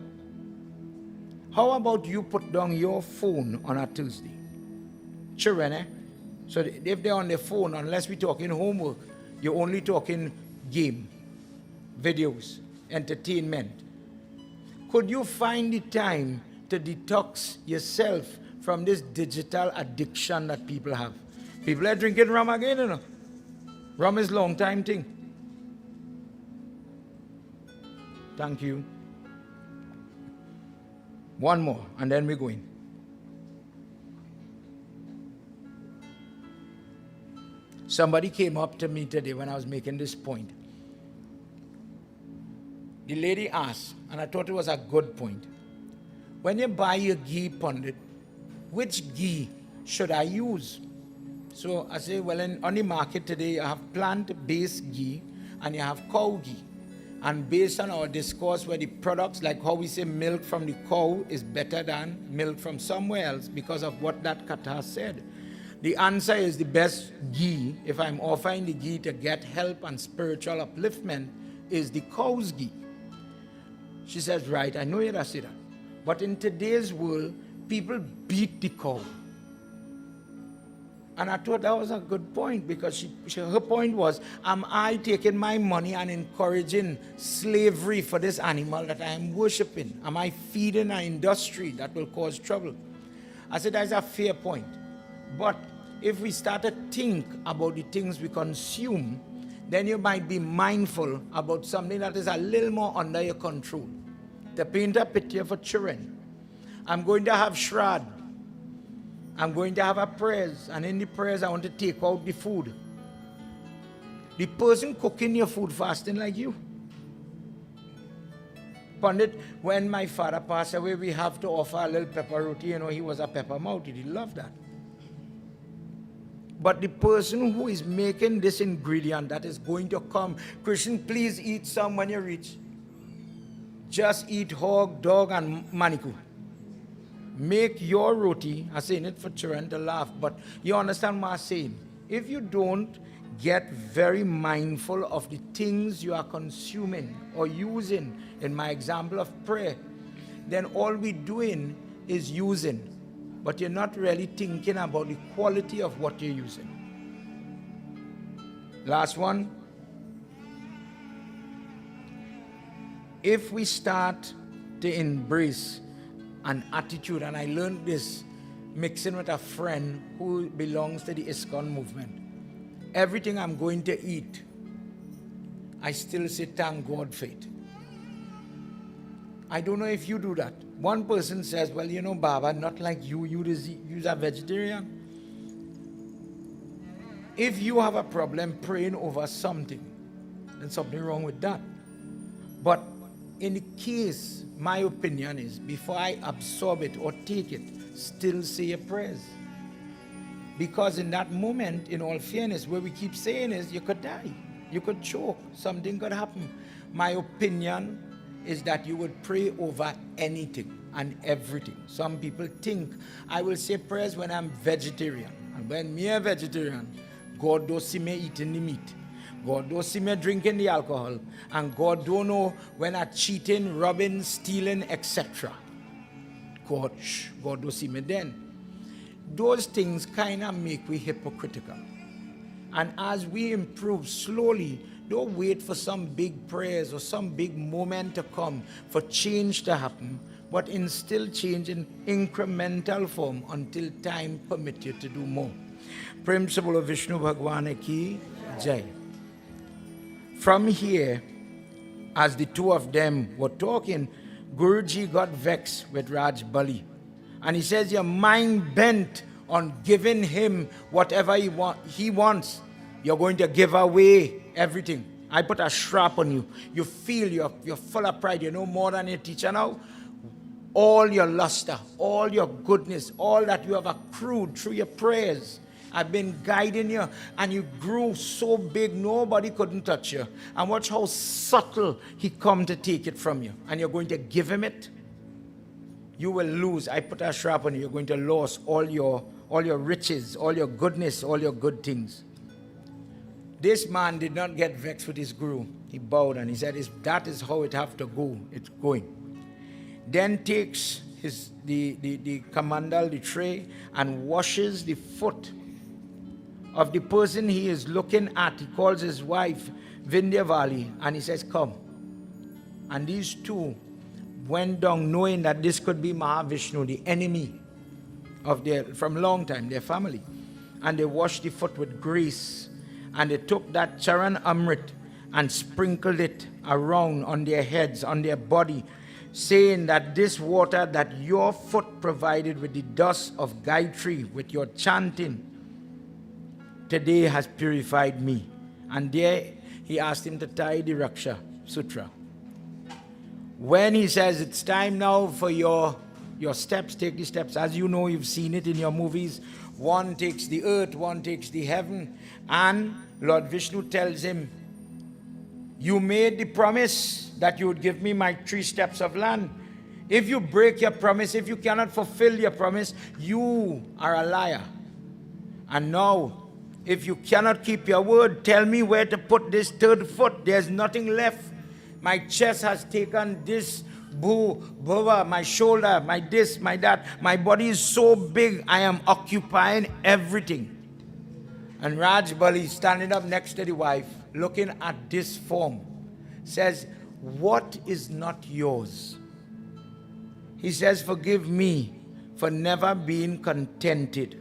How about you put down your phone on a Tuesday? Children, So if they're on their phone, unless we're talking homework, you're only talking game, videos, entertainment. Could you find the time to detox yourself from this digital addiction that people have? People are drinking rum again, you know. Rum is long time thing. Thank you. One more, and then we're going. Somebody came up to me today when I was making this point. The lady asked, and I thought it was a good point. When you buy your ghee, Pandit, which ghee should I use? So I say, well, on the market today, you have plant-based ghee and you have cow ghee. And based on our discourse where the products, like how we say milk from the cow is better than milk from somewhere else because of what that kata said. The answer is the best ghee, if I'm offering the ghee to get help and spiritual upliftment, is the cow's ghee. She says, right, I know you'd say that. But in today's world, people beat the cow. And I thought that was a good point because her point was, am I taking my money and encouraging slavery for this animal that I am worshipping? Am I feeding an industry that will cause trouble? I said, that's a fair point. But if we start to think about the things we consume, then you might be mindful about something that is a little more under your control. To paint a picture for children, I'm going to have Shrad. I'm going to have a prayers, and in the prayers I want to take out the food. The person cooking your food fasting like you. Pandit, when my father passed away, we have to offer a little pepper roti. You know, he was a pepper mouth. He loved that. But the person who is making this ingredient that is going to come, Christian, please eat some when you reach. Just eat hog, dog, and maniku. Make your roti. I'm saying it for children to laugh, but you understand what I'm saying. If you don't get very mindful of the things you are consuming or using, in my example of prayer, then all we're doing is using, but you're not really thinking about the quality of what you're using. Last one. If we start to embrace an attitude, and I learned this mixing with a friend who belongs to the ISKCON movement. Everything I'm going to eat, I still say thank God for it. I don't know if you do that. One person says, well, you know, Baba, not like you, you're a vegetarian. If you have a problem praying over something, then something wrong with that. But in the case, my opinion is, before I absorb it or take it, still say your prayers. Because in that moment, in all fairness, where we keep saying is, you could die, you could choke, something could happen. My opinion is that you would pray over anything and everything. Some people think, I will say prayers when I'm vegetarian. And when me a vegetarian, God don't see me eating the meat. God don't see me drinking the alcohol. And God don't know when I'm cheating, robbing, stealing, etc. God don't see me then. Those things kind of make we hypocritical. And as we improve slowly, don't wait for some big prayers or some big moment to come for change to happen, but instill change in incremental form until time permits you to do more. Principle of Vishnu Bhagwan ki Jai. From here, as the two of them were talking, Guruji got vexed with Raj Bali. And he says, your mind bent on giving him whatever he wants. You're going to give away everything. I put a strap on you. You feel you're full of pride. You know more than your teacher now. All your luster, all your goodness, all that you have accrued through your prayers, I've been guiding you, and you grew so big nobody couldn't touch you. And watch how subtle he come to take it from you. And you're going to give him it. You will lose. I put a strap on you. You're going to lose all your riches, all your goodness, all your good things. This man did not get vexed with his guru. He bowed and he said, that is how it have to go. It's going. Then takes the kamandal, the tray, and washes the foot of the person he is looking at. He calls his wife Vindyavali and he says, come. And these two went down knowing that this could be Mahavishnu, the enemy of from long time, their family. And they washed the foot with grease. And they took that Charan Amrit and sprinkled it around on their heads, on their body, saying that this water that your foot provided with the dust of Gayatri, with your chanting, today has purified me. And there he asked him to tie the Raksha Sutra. When he says it's time now for your your steps, take the steps. As you know, you've seen it in your movies. One takes the earth, one takes the heaven. And Lord Vishnu tells him, you made the promise that you would give me my 3 steps of land. If you break your promise, if you cannot fulfill your promise, you are a liar. And now, if you cannot keep your word, tell me where to put this 3rd foot. There's nothing left. My chest has taken this bhava, my shoulder, my this, my that. My body is so big, I am occupying everything. And Raj Bali, standing up next to the wife, looking at this form, says, what is not yours? He says, forgive me for never being contented.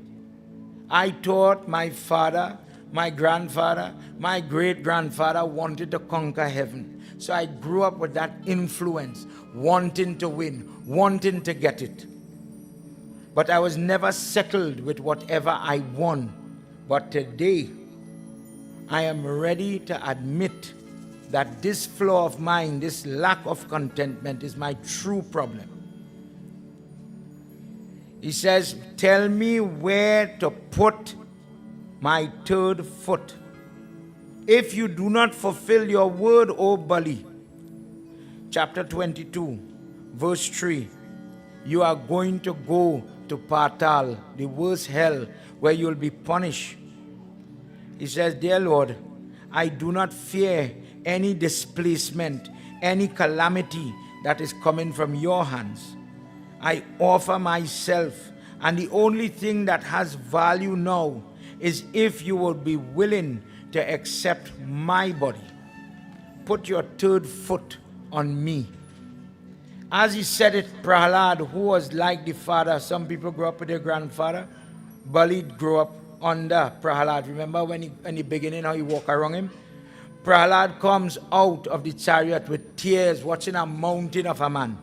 I thought my father, my grandfather, my great-grandfather wanted to conquer heaven. So I grew up with that influence, wanting to win, wanting to get it. But I was never settled with whatever I won. But today, I am ready to admit that this flaw of mine, this lack of contentment, is my true problem. He says, tell me where to put my 3rd foot. If you do not fulfill your word, O Bali, chapter 22, verse 3, you are going to go to Patal, the worst hell, where you will be punished. He says, dear Lord, I do not fear any displacement, any calamity that is coming from your hands. I offer myself, and the only thing that has value now is if you will be willing to accept my body. Put your 3rd foot on me. As he said it, Prahlad, who was like the father, some people grew up with their grandfather, Bali grew up under Prahlad. Remember when in the beginning how he walked around him? Prahlad comes out of the chariot with tears, watching a mountain of a man.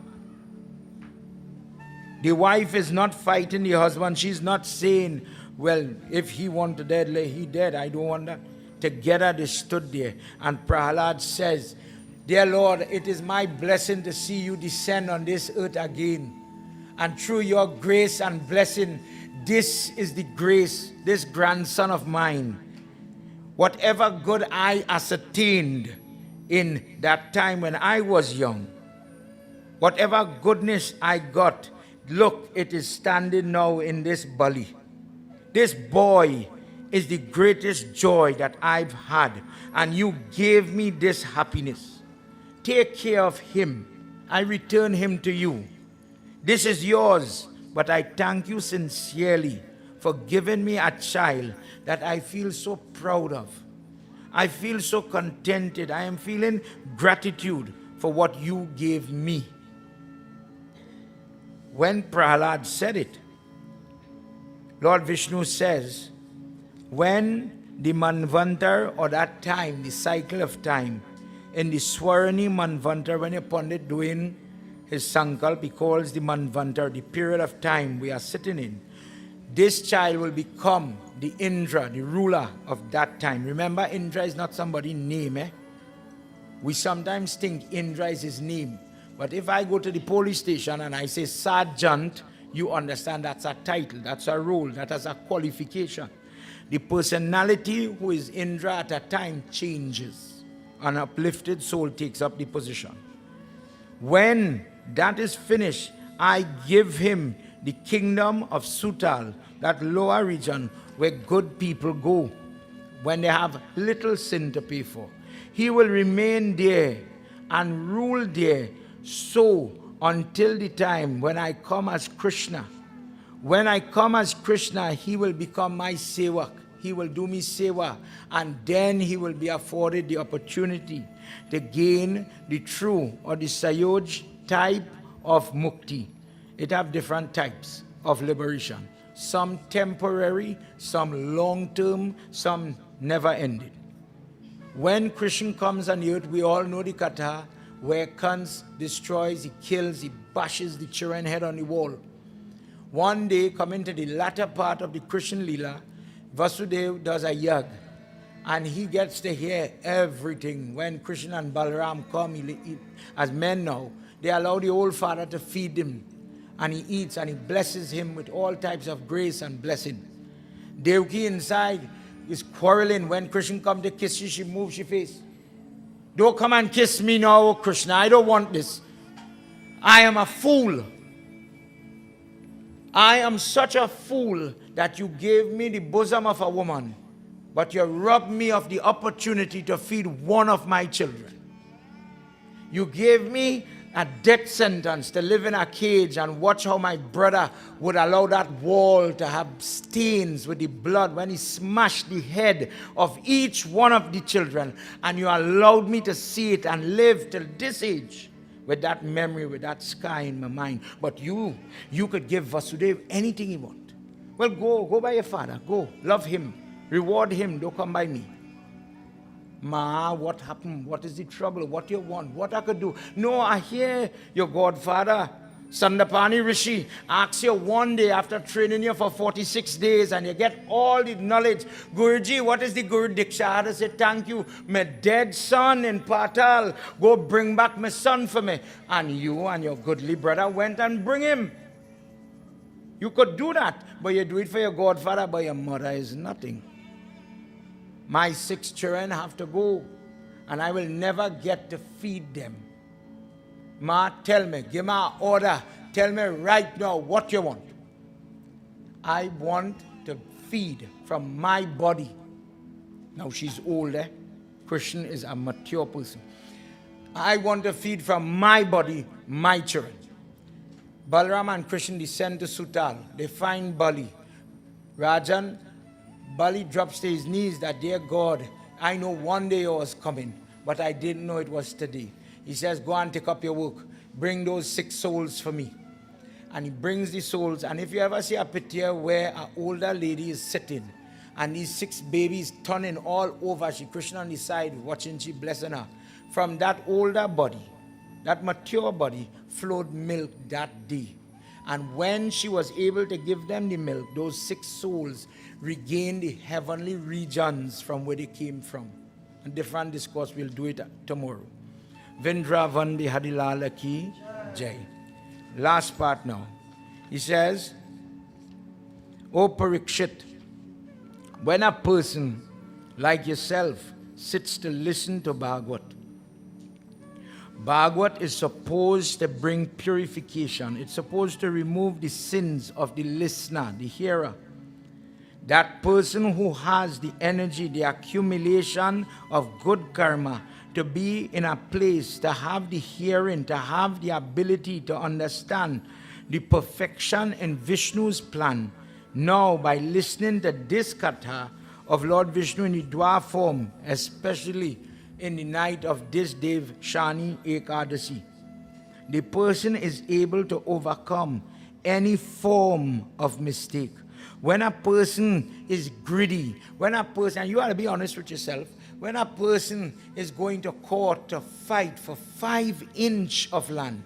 The wife is not fighting the husband. She's not saying, well, if he wanted dead, he dead. I don't want that. Together they stood there. And Prahlad says, dear Lord, it is my blessing to see you descend on this earth again. And through your grace and blessing, this is the grace, this grandson of mine. Whatever good I ascertained in that time when I was young, whatever goodness I got, look, it is standing now in this Bali. This boy is the greatest joy that I've had, and you gave me this happiness. Take care of him. I return him to you. This is yours, but I thank you sincerely for giving me a child that I feel so proud of. I feel so contented. I am feeling gratitude for what you gave me. When Prahlad said it, Lord Vishnu says, when the Manvantar, or that time, the cycle of time, in the Swarani Manvantar, when a Pandit doing his Sankalp, he calls the Manvantar, the period of time we are sitting in, this child will become the Indra, the ruler of that time. Remember, Indra is not somebody's name. We sometimes think Indra is his name. But if I go to the police station and I say Sergeant, you understand that's a title, that's a role, that has a qualification. The personality who is Indra at a time changes. An uplifted soul takes up the position. When that is finished, I give him the kingdom of Sutal, that lower region where good people go when they have little sin to pay for. He will remain there and rule there so until the time when I come as Krishna. When I come as Krishna, he will become my sevak. He will do me seva, and then he will be afforded the opportunity to gain the true or the sayoj type of mukti. It have different types of liberation. Some temporary, some long-term, some never-ending. When Krishna comes on the earth, we all know the katha, where Kans destroys, he kills, he bashes the children head on the wall. One day, coming to the latter part of the Krishna Leela, Vasudev does a yag, and he gets to hear everything. When Krishna and Balaram come, as men now, they allow the old father to feed him. and he eats and he blesses him with all types of grace and blessing. Devaki inside is quarreling. When Krishna comes to kiss you, she moves her face. Don't come and kiss me now, Krishna. I don't want this. I am a fool. I am such a fool that you gave me the bosom of a woman, but you robbed me of the opportunity to feed one of my children. You gave me a death sentence to live in a cage and watch how my brother would allow that wall to have stains with the blood when he smashed the head of each one of the children. And you allowed me to see it and live till this age with that memory, with that scar in my mind. But you could give Vasudev anything he want. Well, go by your father. Go, love him, reward him. Don't come by me. Ma, what happened? What is the trouble? What you want? What I could do? No, I hear your godfather, Sandapani Rishi, asks you one day after training you for 46 days and you get all the knowledge. Guruji, what is the Guru Diksha? I had to say, thank you. My dead son in Patal, go bring back my son for me. And you and your goodly brother went and bring him. You could do that, but you do it for your godfather, but your mother is nothing. My 6 children have to go, and I will never get to feed them. Ma, tell me, give me an order. Tell me right now what you want. I want to feed from my body. Now she's older. Krishna is a mature person. I want to feed from my body, my children. Balaram and Krishna descend to Sutal. They find Bali. Rajan, Bali drops to his knees that, dear God, I know one day you was coming, but I didn't know it was today. He says, go and take up your work. Bring those 6 souls for me. And he brings the souls. And if you ever see a picture where an older lady is sitting and these 6 babies turning all over, she Krishna on the side watching, she blessing her. From that older body, that mature body, flowed milk that day. And when she was able to give them the milk, those 6 souls regained the heavenly regions from where they came from. A different discourse, we'll do it tomorrow. Vindra Vandi Hadilala Ki Jai. Last part now. He says, O Parikshit, when a person like yourself sits to listen to Bhagwat, Bhagwat is supposed to bring purification. It's supposed to remove the sins of the listener, the hearer. That person who has the energy, the accumulation of good karma, to be in a place, to have the hearing, to have the ability to understand the perfection in Vishnu's plan. Now, by listening to this katha of Lord Vishnu in the dwarf form, especially in the night of this Dev Shani Ekadasi, the person is able to overcome any form of mistake. When a person is greedy, when a person, and you ought to be honest with yourself, when a person is going to court to fight for 5 inches of land,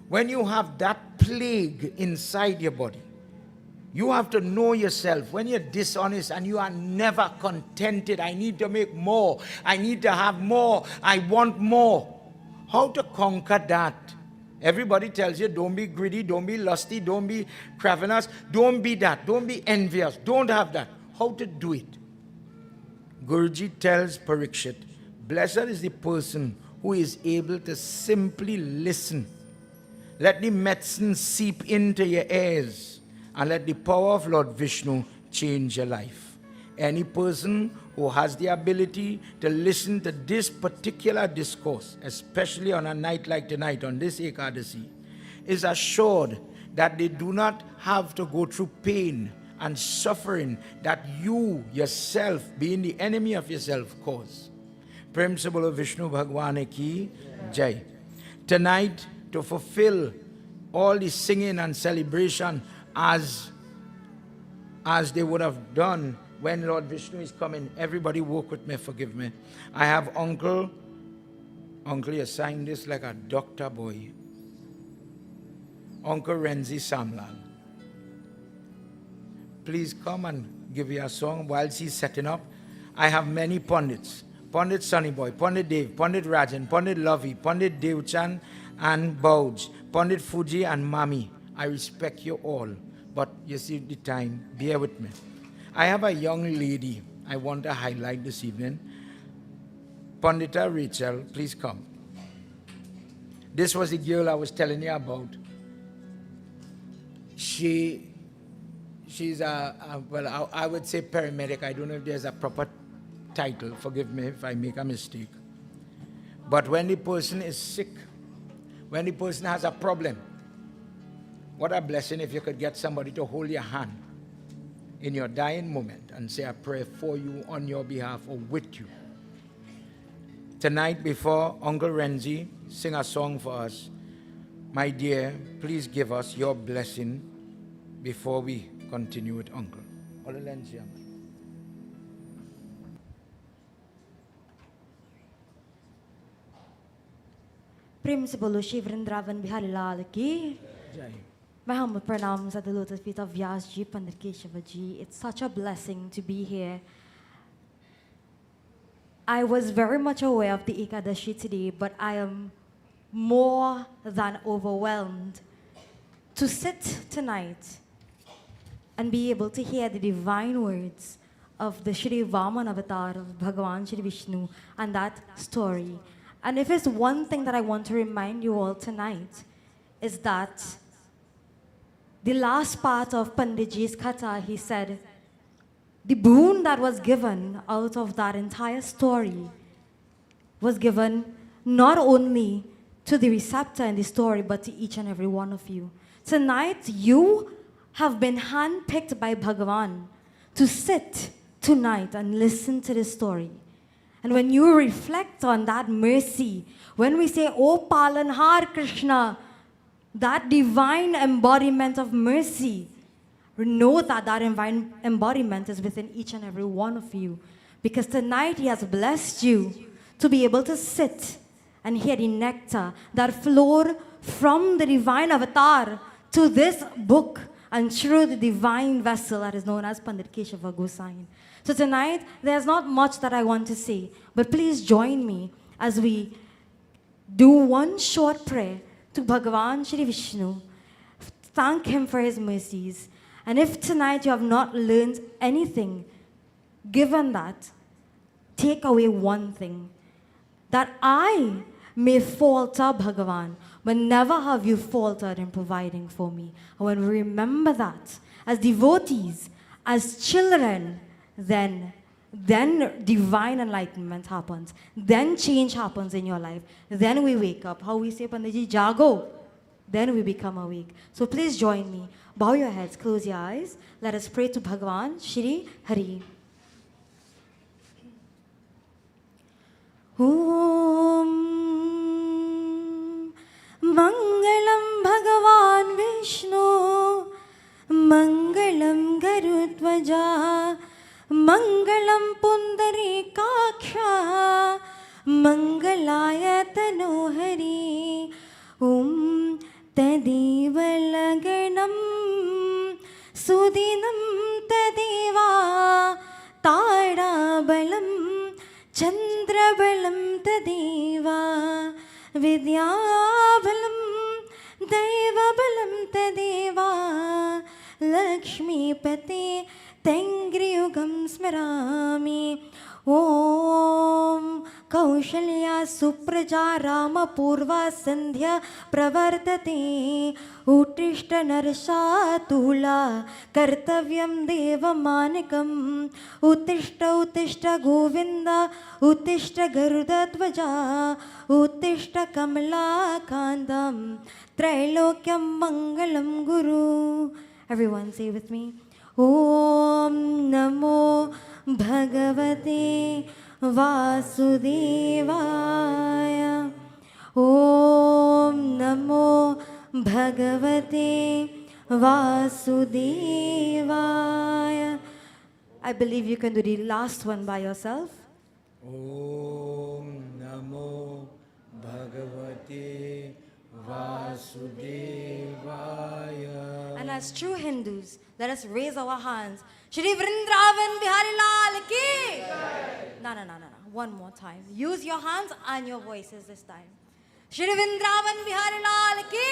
when you have that plague inside your body, you have to know yourself. When you're dishonest and you are never contented, I need to make more, I need to have more, I want more. How to conquer that? Everybody tells you, don't be greedy, don't be lusty, don't be cravenous, don't be that, don't be envious, don't have that. How to do it? Guruji tells Parikshit, blessed is the person who is able to simply listen. Let the medicine seep into your ears and let the power of Lord Vishnu change your life. Any person who has the ability to listen to this particular discourse, especially on a night like tonight, on this Ekadasi, is assured that they do not have to go through pain and suffering that you yourself, being the enemy of yourself, cause. Prem se bolo Vishnu Bhagwan ki Jai. Tonight, to fulfill all the singing and celebration as they would have done when Lord Vishnu is coming, everybody walk with me, forgive me. I have Uncle, you signed this like a doctor boy. Uncle Renzi Samlal. Please come and give you a song whilst he's setting up. I have many pundits. Pandit Sunny Boy, Pandit Dev, Pandit Rajan, Pandit Lavi, Pandit Devchan and Bauj, Pandit Fuji and Mami. I respect you all, but you see the time, bear with me. I have a young lady I want to highlight this evening. Pandita Rachel, please come. This was the girl I was telling you about. She's well, I would say paramedic. I don't know if there's a proper title. Forgive me if I make a mistake. But when the person is sick, when the person has a problem, what a blessing if you could get somebody to hold your hand in your dying moment and say a prayer for you, on your behalf, or with you. Tonight, before Uncle Renzi sing a song for us, my dear, please give us your blessing before we continue with Uncle. Uncle Renzi. प्रेम से बोलो श्री वृंदावन बिहारी लाल की Jai. My humble pranams at the lotus feet of Vyas Ji, Pandit Keshava Ji. It's such a blessing to be here. I was very much aware of the Ekadashi today, but I am more than overwhelmed to sit tonight and be able to hear the divine words of the Shri Vaman avatar of Bhagavan Shri Vishnu and that story. And if it's one thing that I want to remind you all tonight, is that the last part of Panditji's Katha, he said, the boon that was given out of that entire story was given not only to the receptor in the story, but to each and every one of you. Tonight, you have been handpicked by Bhagavan to sit tonight and listen to this story. And when you reflect on that mercy, when we say, O Palanhar Krishna, that divine embodiment of mercy, know that that divine embodiment is within each and every one of you. Because tonight He has blessed you to be able to sit and hear the nectar that flowed from the divine avatar to this book and through the divine vessel that is known as Pandit Keshava Gosain. So tonight, there's not much that I want to say, but please join me as we do one short prayer to Bhagavan Shri Vishnu. Thank Him for His mercies. And if tonight you have not learned anything, given that, take away one thing. That I may falter, Bhagavan, but never have you faltered in providing for me. And when we remember that, as devotees, as children, then divine enlightenment happens. Then change happens in your life. Then we wake up. How we say, Panditji, jago. Then we become awake. So please join me. Bow your heads, close your eyes. Let us pray to Bhagavan Shri Hari. Om Mangalam Bhagavan Vishnu Mangalam Garudvaja Mangalam Pundarikaksha Mangalaya Tanohari Tadeva Laganam Sudinam Tadeva Tadabalam Chandrabalam Tadeva Vidyabalam Devabalam Tadeva Lakshmi Pati Tengriyugam Smarami Om Kaushalya Supraja Rama Purva Sandhya Pravartate Uttishta Narsha Tula Kartavyam Deva Manikam Uttishta Govinda Uttishta Garuda Dvaja Uttishta Kamala Kandam Trailokyam Mangalam Guru. Everyone say with me. Om Namo Bhagavate Vasudevaya. Om Namo Bhagavate Vasudevaya. I believe you can do the last one by yourself. Om Namo Bhagavate Vasudevaya. And as true Hindus, let us raise our hands. Shri Vrindavan Bihari Lal ki. No. One more time. Use your hands and your voices this time. Shri Vrindavan Bihari लाल की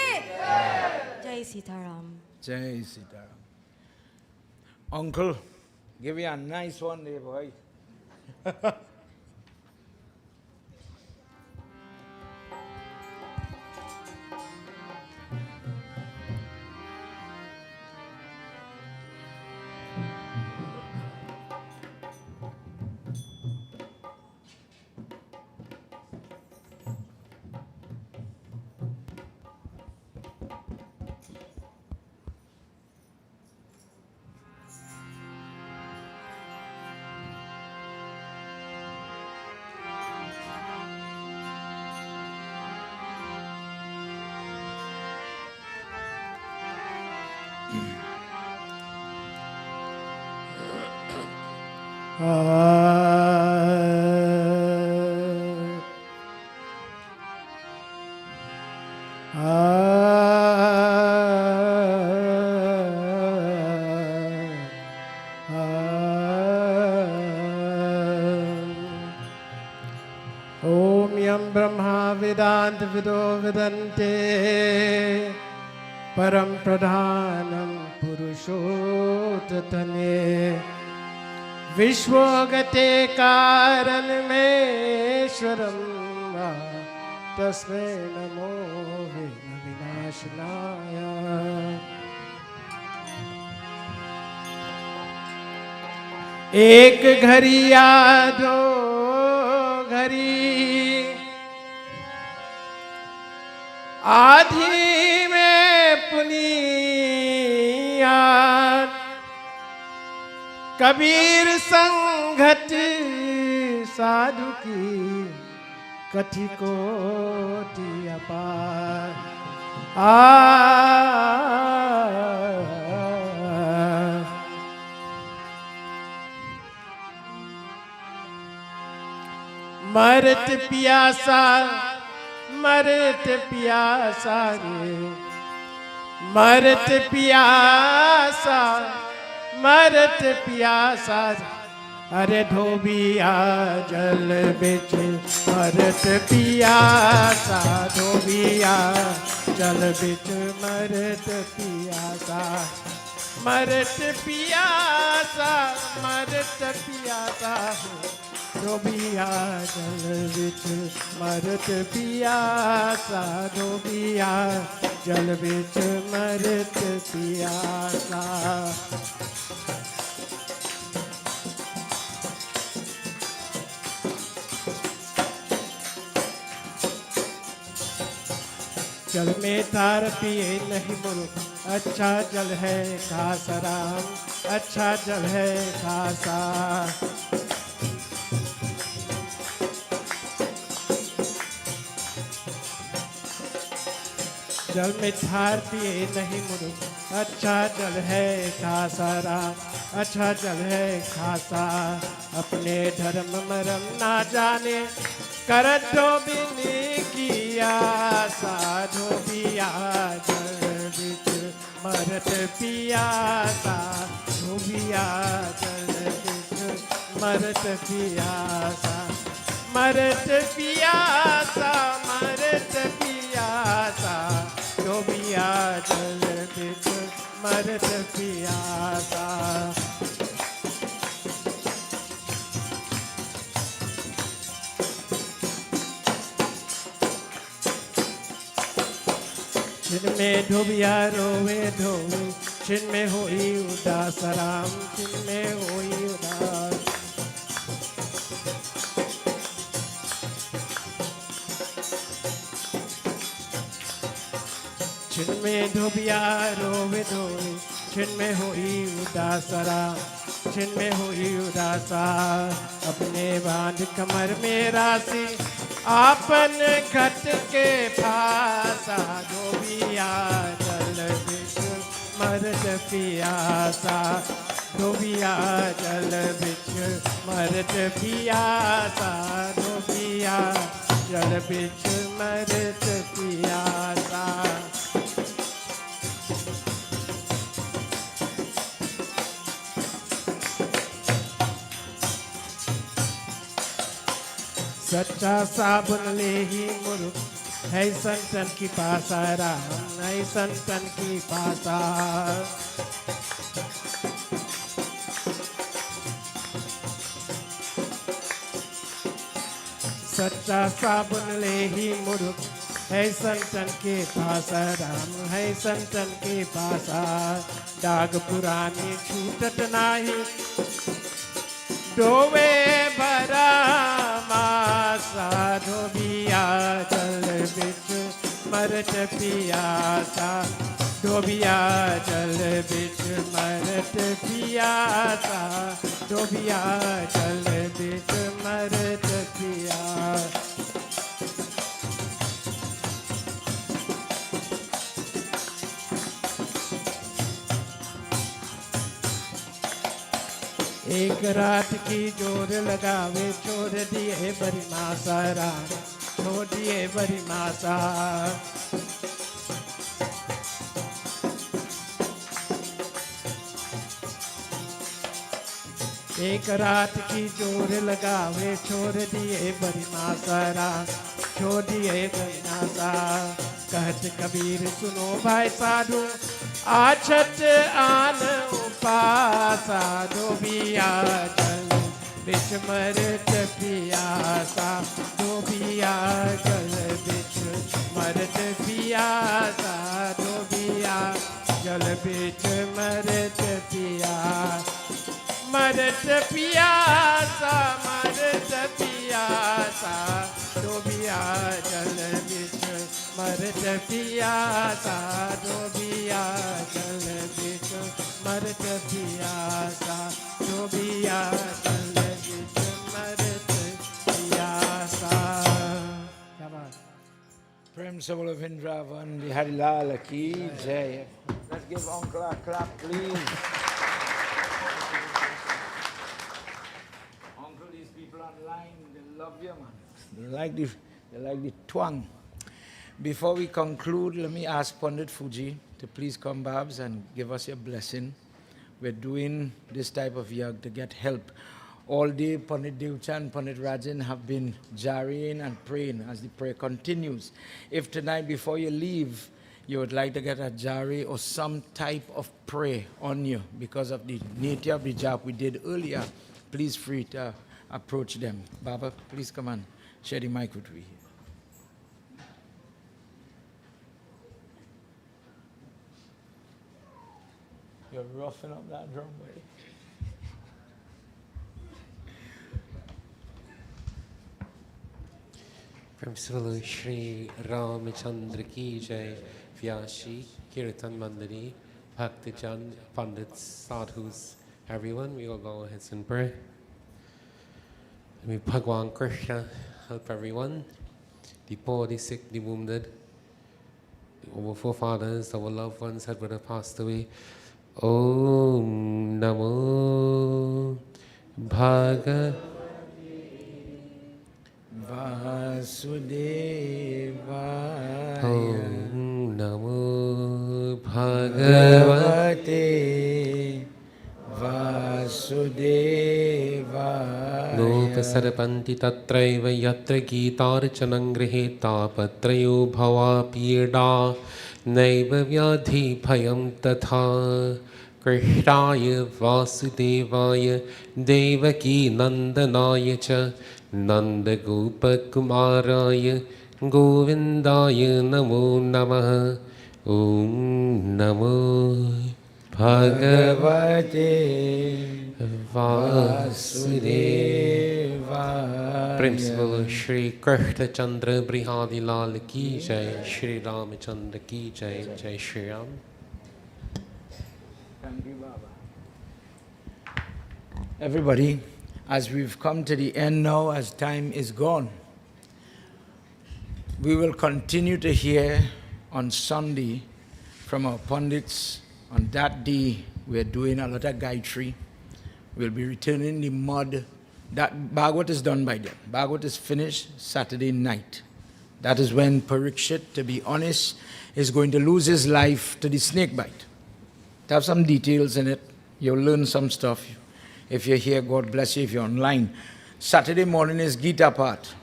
जय Sitaram. Jai Sitaram. Uncle, give you a nice one there, boy. Om Yam Brahma Vedant Vido Vedante Param Pradhanam Purushottatane Vishwagate Karan Meshwaram Tasme Namo Vena Vinashanaya एक घड़ी यादो घड़ी आधी में पुनियाद कबीर संगत साधु की कथि कोटि अपार मरत पियासा मरत पियासा रे मरत पियासा मरत पियासा अरे धोबिया जल बिच मरत पियासा धोबिया जल बिच मरत पियासा मरत पियासा मरत पियासा धोबिया जल बिच मरत पियासा धोबिया जल बिच मरत पियासा जल में तार पिए नहीं मुरुख अच्छा जल है खासा राम अच्छा जल है खासा जल में थार पिए नहीं मुरुख अच्छा जल है खासा राम अच्छा जल है खासा अपने धर्म मरम ना जाने कर धोबिनी किया साधो पिया जल बिच मरत पियासा धोबिया जल बिच मरत पियासा मरत पियासा मरत पियासा धोबिया जल बिच मरत पियासा जिनमें धोबिया रोवे धोवे जिनमें होई उदास राम जिनमें होई उदास जिनमें धोबिया रोवे धोवे जिनमें होई उदास राम जिनमें होई उदासा अपने बांध कमर में राशि आपन घट के फासा धोबिया जल बिच मरत पियासा धोबिया जल बिच मरत पियासा धोबिया जल बिच मरत पियासा सच्चा साबुन ले ही मुरुख है संतन की पासा राम है संतन की पासा सच्चा साबुन ले ही मुरुक है संतन के पास राम है संतन के पास दाग पुरानी छूटत नाही डोवे भरा मासा धोबिया जल बिच मरत पियासा डोबिया जल बिच मरत पियासा डोबिया जल बिच मरत पिया एक रात की जोर लगावे छोड़ दिए बरी मासा राम छोड़ दिए बरी मासा एक रात की जोर लगावे छोड़ दिए बरी मासा राम छोड़ दिए बरी मासा कहत कबीर सुनो भाई साधु आछत आन उपासा डोबिया जल बिच मरत पियासा डोबिया जल बिच मरत पियासा डोबिया जल बिच मरत पिया मरत पियासा डोबिया जल बिच मरत पियासा डोबिया जल बिच मरत पियासा डोबिया जल बिच मरत पियासा क्या बात Prem Sabolo Vindravan, the Harilala Ki Jai. Let's give Uncle a clap, please. Uncle, these people online, they love you, man. They like the twang. Before we conclude, let me ask Pandit Fuji to please come, Babs, and give us your blessing. We're doing this type of yag to get help. All day, Pandit Devchan, Pandit Rajan have been jarring and praying as the prayer continues. If tonight, before you leave, you would like to get a jari or some type of prayer on you because of the nature of the job we did earlier, please free to approach them. Baba, please come and share the mic with me. You're roughing up that drum, buddy. Prem Sulu Shri Ramachandra Ki Jai, Vyashi, Kirtan Mandari, Bhaktijan, Pandits, Sadhus, everyone, we will go ahead and pray. May Bhagwan Krishna help everyone, the poor, the sick, the wounded, our forefathers, our loved ones that would have passed away. Om Namo Bhagavate Vasudevaya. Om Namo Bhagavate Vasudevaya. Nopasarapanti tatraiva yatra gitarchanam griheta patrayo bhava piyada naiva vyadhi bhayam tatha Krishnaya Vasudevaya Devaki Nandanaya cha Nanda Gopa Kumaraya Govindaya Namo Namaha Om Namo Bhagavate Vasudevaya. Principal Shri Krishna Chandra Brihadi Lal Ki Jai, Shri Ramachandra Ki Jai, Jai Shri Ram. Thank you, Baba. Everybody, as we've come to the end now, as time is gone, we will continue to hear on Sunday from our pundits. On that day, we're doing a lot of Gayatri. We'll be returning the mud. That Bhagwat is done by them. Bhagwat is finished Saturday night. That is when Parikshit, to be honest, is going to lose his life to the snake bite. To have some details in it. You'll learn some stuff. If you're here, God bless you. If you're online, Saturday morning is Gita part.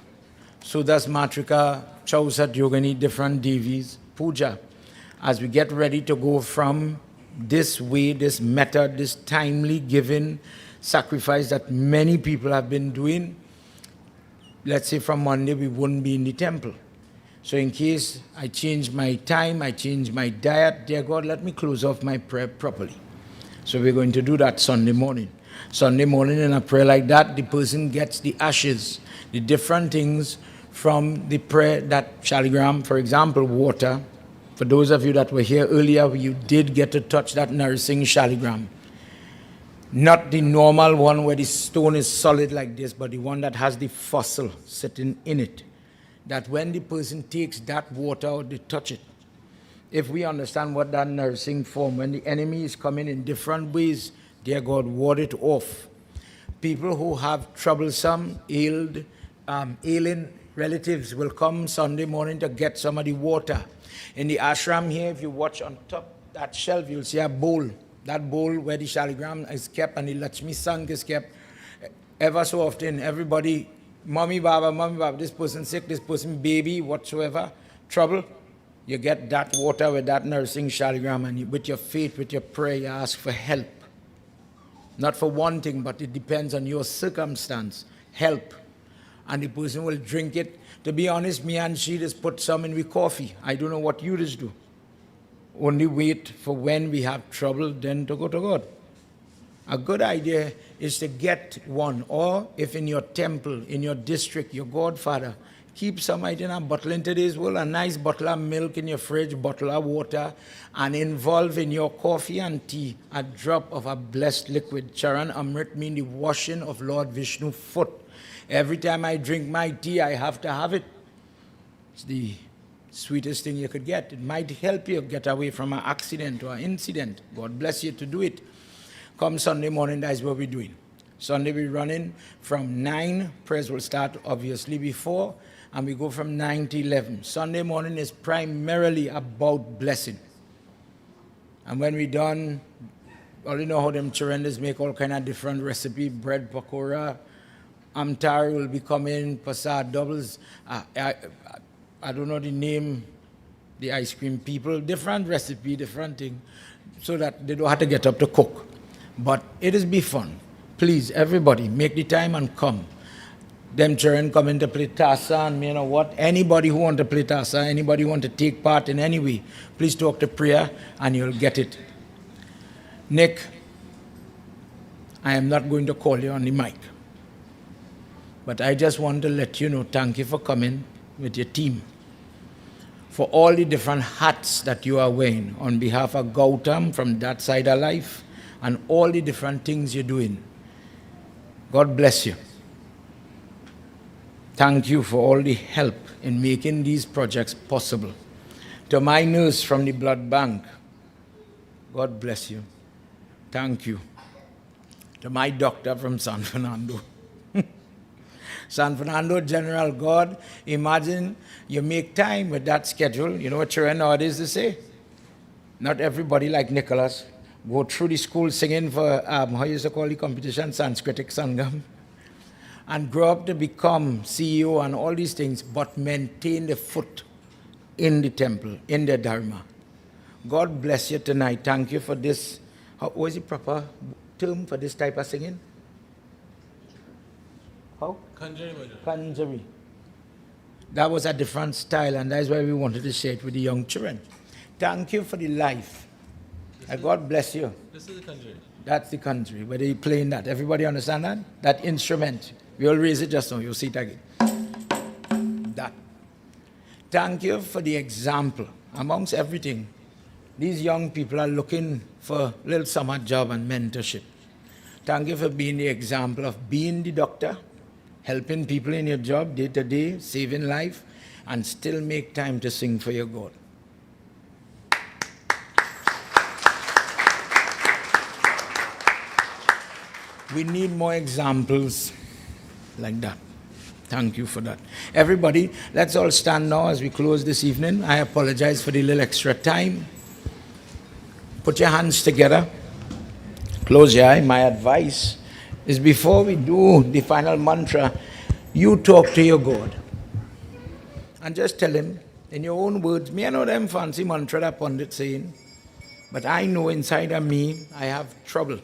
Sudas Matrika, Chausat Yogani, different Devis, Puja. As we get ready to go from this way, this method, this timely giving sacrifice that many people have been doing, let's say from Monday we wouldn't be in the temple. So in case I change my time, I change my diet, dear God, let me close off my prayer properly. So we're going to do that Sunday morning. Sunday morning in a prayer like that, the person gets the ashes, the different things from the prayer that shaligram, for example, water. For those of you that were here earlier, you did get to touch that nourishing shaligram. Not the normal one where the stone is solid like this, but the one that has the fossil sitting in it. That when the person takes that water or they touch it, if we understand what that nourishing form, when the enemy is coming in different ways, dear God, ward it off. People who have troublesome, ailing relatives will come Sunday morning to get some of the water. In the ashram here, if you watch on top that shelf, you'll see a bowl. That bowl where the shaligram is kept and the Lakshmi Sank is kept. Ever so often, everybody, mommy, baba, this person sick, this person baby, whatsoever, trouble, you get that water with that nursing shaligram, and with your faith, with your prayer, you ask for help. Not for one thing, but it depends on your circumstance. Help. And the person will drink it. To be honest, me and she just put some in with coffee. I don't know what you just do. Only wait for when we have trouble, then to go to God. A good idea is to get one, or if in your temple, in your district, your godfather, keep some in a bottle in today's world, a nice bottle of milk in your fridge, bottle of water, and involve in your coffee and tea a drop of a blessed liquid. Charan Amrit means the washing of Lord Vishnu's foot. Every time I drink my tea, I have to have it. It's the sweetest thing you could get. It might help you get away from an accident or an incident. God bless you to do it. Come Sunday morning, that's what we're doing. Sunday we're running from 9. Prayers will start obviously before, and we go from 9 to 11. Sunday morning is primarily about blessing. And when we're done, all you know how them Chirendas make all kind of different recipe, bread pakora, Amtari will be coming, Pasad doubles. I don't know the name, the ice cream people, different recipe, different thing, so that they don't have to get up to cook. But it is be fun. Please, everybody, make the time and come. Them children come in to play tassa, and you know what? Anybody who want to play tassa, anybody who want to take part in any way, please talk to prayer and you'll get it. Nick, I am not going to call you on the mic. But I just want to let you know, thank you for coming with your team. For all the different hats that you are wearing on behalf of Gautam from that side of life, and all the different things you're doing. God bless you. Thank you for all the help in making these projects possible. To my nurse from the blood bank, God bless you. Thank you. To my doctor from San Fernando. San Fernando General, God, imagine you make time with that schedule. You know what children nowadays they say? Not everybody like Nicholas go through the school singing for, how you used to call the competition, Sanskritic Sangam, and grow up to become CEO and all these things, but maintain the foot in the temple, in the Dharma. God bless you tonight. Thank you for this. What is the proper term for this type of singing? How? Kanjari. That was a different style, and that's why we wanted to share it with the young children. Thank you for the life. God bless you. This is the Kanjari. That's the country where they playing that. Everybody understand that? That instrument. We'll raise it just now. You'll see it again. That. Thank you for the example. Amongst everything, these young people are looking for a little summer job and mentorship. Thank you for being the example of being the doctor, helping people in your job day to day, saving life, and still make time to sing for your God. We need more examples like that. Thank you for that. Everybody, let's all stand now as we close this evening. I apologize for the little extra time. Put your hands together. Close your eye. My advice is before we do the final mantra, you talk to your God. and just tell him in your own words. Me, I know them fancy mantra that pundit saying, but I know inside of me I have trouble.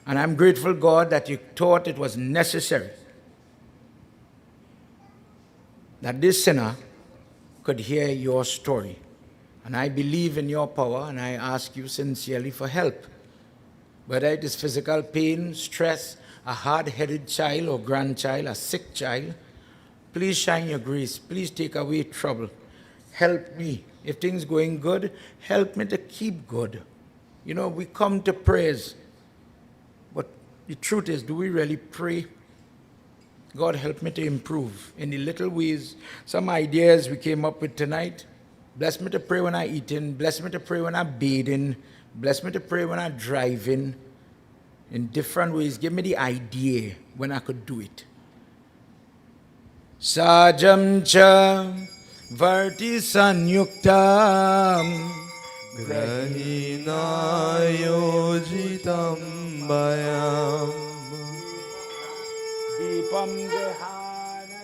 And I'm grateful, God, that you thought it was necessary that this sinner could hear your story. And I believe in your power, and I ask you sincerely for help. Whether it is physical pain, stress, a hard-headed child or grandchild, a sick child, please shine your grace. Please take away trouble. Help me. If things going good, help me to keep good. You know, we come to prayers, but the truth is, do we really pray? God, help me to improve in the little ways. Some ideas we came up with tonight. Bless me to pray when I'm eating. Bless me to pray when I'm bathing. Bless me to pray when I'm driving. In different ways. Give me the idea when I could do it. Sajam cha varti sanyuktam Grahinayojitam bayam Deepam Jehana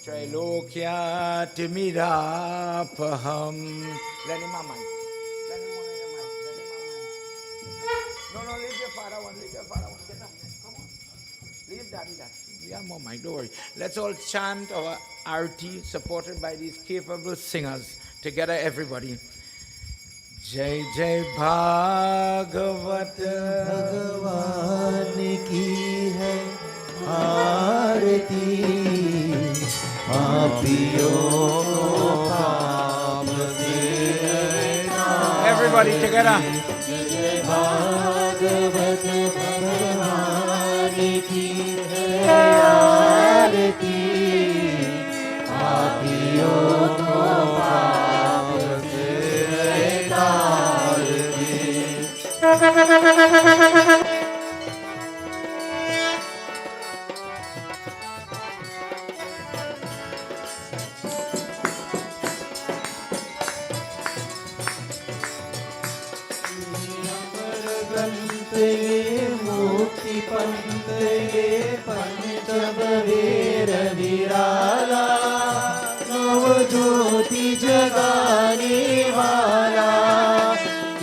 Trailokya Timidapaham. Lend him my mic. Lend him one of your mic. Lend him my mic. No, leave your father one. Leave your father one. Get up. Come on. Leave daddy that. We have more mic. Don't worry. Let's all chant our arti supported by these capable singers. Together, everybody. Jai Jai Bhagwat भगवान की है आरती पापियों को पाप से Everybody together. Bhagavat भगवान की है आरती पापियों को पाप से तारती ग्रंथ ये मुक्ति पंथ ये पंचबवेर निराला नव ज्योति जगाने वाला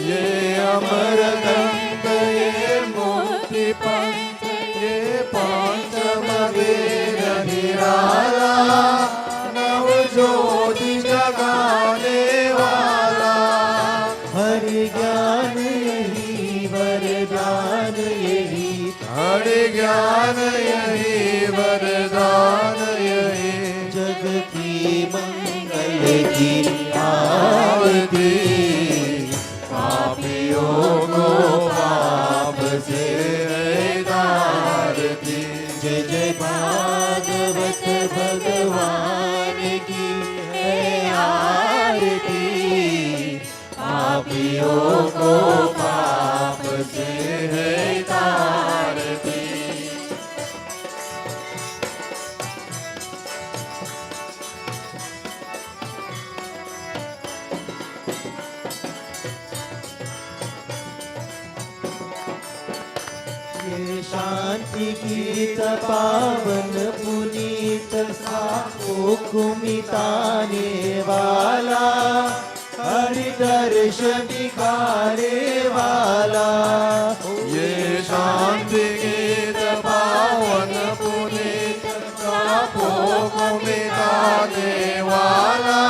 ये अमर ग्रंथ ये मुक्ति पंथ ये पंचबवेर निराला नव ज्योति जगाने वाला हरि ज्ञान यही वरदान यही हरि ज्ञान यही वरदान यही जग की मंगल की आरती पापियों को पाप से तारती जय जय भागवत भगवान की है आरती पापियों को पाप से है तारती ये शांति गीत पावन पुनीत साखों को मिटाने वाला हरि दर्श दिखाने वाला ये शांति गीत पावन पुनीत पापों को मिटाने वाला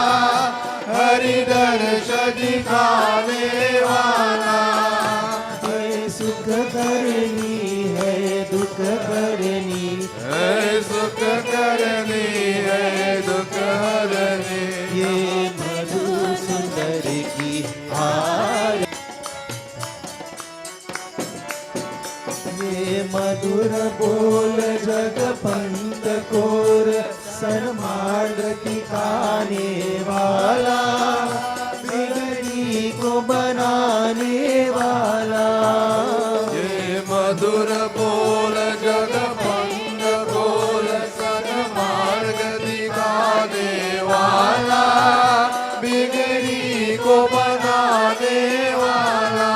हरि दर्श दिखाने वाला है सुख करनी है दुख करनी है सुख करनी है दुख हरनी ये सुंदर की हार ये मधुर बोल जग पंत कोर सन्मार्ग दिखाने वाला बिगड़ी को बनाने वाला ये मधुर बोल जग पंत कोर सन्मार्ग दिखाने वाला बिगड़ी को बनाने वाला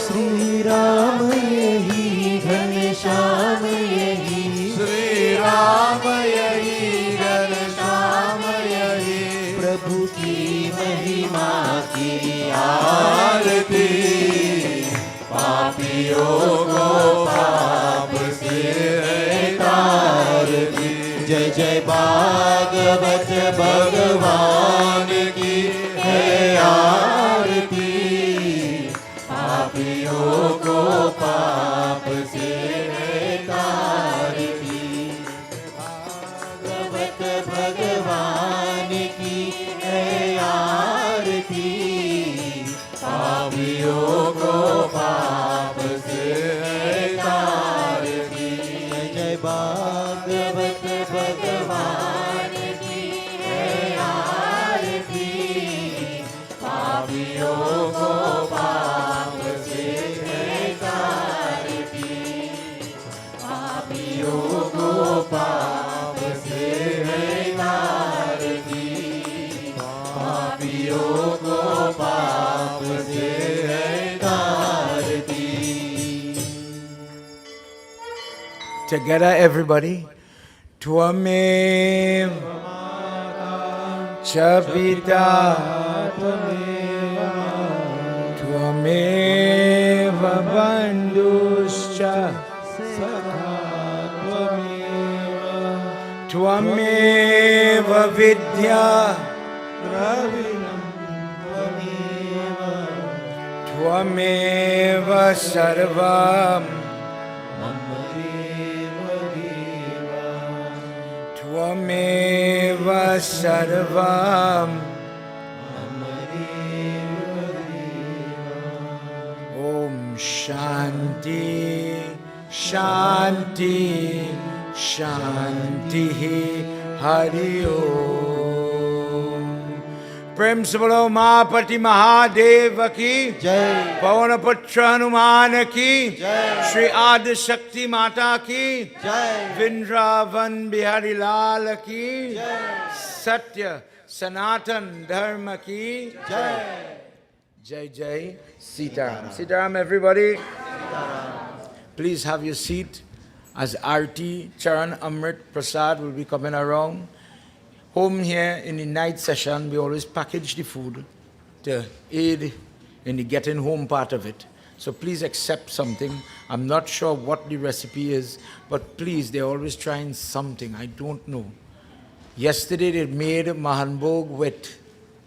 श्री राम यही घनश्याम यही श्री राम जय जय भागवत भगवान की है आरती पापियों को पाप से तारती भागवत भगवान की है आरती पापियों को पाप से तारती जय जय भागवत भगवान की है आरती पापियों को पाप से तारती पापियों को पाप से तारती पापियों को पाप से तारती Together, everybody. Twamev Chapita Twamev Bandhuscha Twamev Vidya Twamev Sarvam Tvameva sarvam Om Shanti Shanti Shanti Hari Om Prem se bolo Mahapati Mahadeva ki जय Pavanapatra Hanuman ki Jai. Shri Adi Shakti Mata ki जय Vrindavan Bihari Lal ki Satya Sanatan Dharma ki जय Jai Jai Sitaram. Sitaram, everybody. Please have your seat as Arti Charan Amrit Prasad will be coming around. Home here in the night session, we always package the food to aid in the getting home part of it. So please accept something. I'm not sure what the recipe is, but please, they're always trying something. I don't know. Yesterday they made mahanbhog with,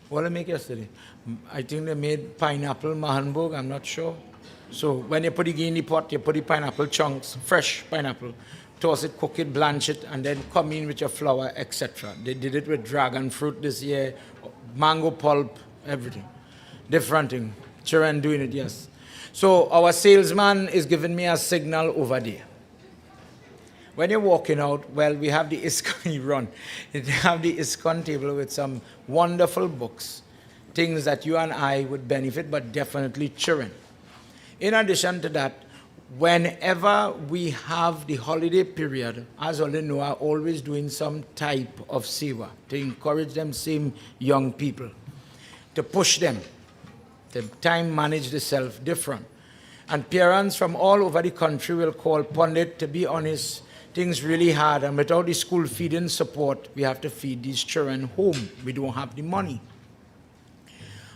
what did they make yesterday? I think they made pineapple mahanbhog, I'm not sure. So when you put the ghee in the pot, you put the pineapple chunks, fresh pineapple, toss it, cook it, blanch it, and then come in with your flour, etc. They did it with dragon fruit this year, mango pulp, everything. Different thing. Children doing it, yes. So our salesman is giving me a signal over there. When you're walking out, well, we have the ISKCON run. We have the ISKCON table with some wonderful books, things that you and I would benefit, but definitely children. In addition to that, whenever we have the holiday period, as all you know, are always doing some type of seva to encourage them same young people, to push them, to time manage themselves different. And parents from all over the country will call Pundit, to be honest, things really hard, and without the school feeding support, we have to feed these children home. We don't have the money.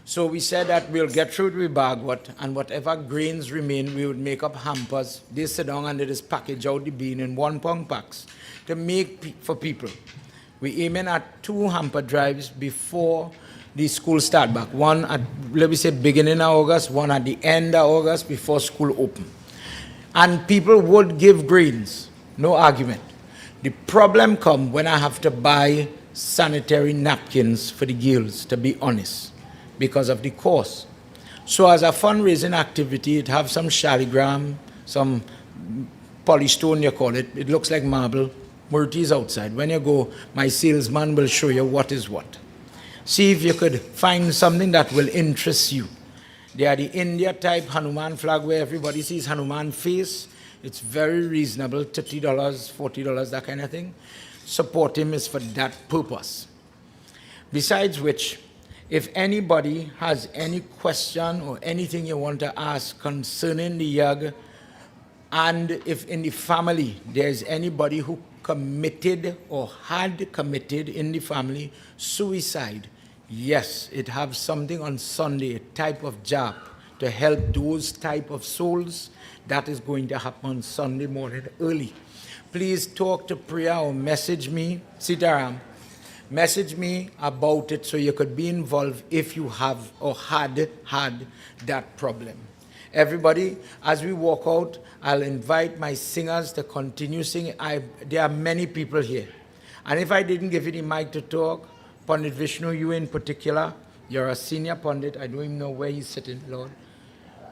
So we said that we'll get through it with Bhagwat, and whatever grains remain, we would make up hampers. They sit down and they just package out the bean in 1 pound packs to make for people. We aiming at 2 hamper drives before the school start back. One at, let me say, beginning of August, one at the end of August before school open. And people would give grains, no argument. The problem comes when I have to buy sanitary napkins for the girls, to be honest, because of the cost. So as a fundraising activity, it have some shaligram, some polystone you call it. It looks like marble. Murti is outside. When you go, my salesman will show you what is what. See if you could find something that will interest you. They are the India type Hanuman flag where everybody sees Hanuman face. It's very reasonable, $30, $40, that kind of thing. Support him is for that purpose. Besides which, if anybody has any question or anything you want to ask concerning the Yag, and if in the family there is anybody who committed or had committed in the family suicide, yes, it has something on Sunday, a type of jap to help those type of souls. That is going to happen Sunday morning early. Please talk to Priya or message me, Sitaram, message me about it so you could be involved if you have or had that problem. Everybody, as we walk out, I'll invite my singers to continue singing. There are many people here. And if I didn't give you the mic to talk, Pandit Vishnu, you in particular, you're a senior Pandit. I don't even know where he's sitting, Lord.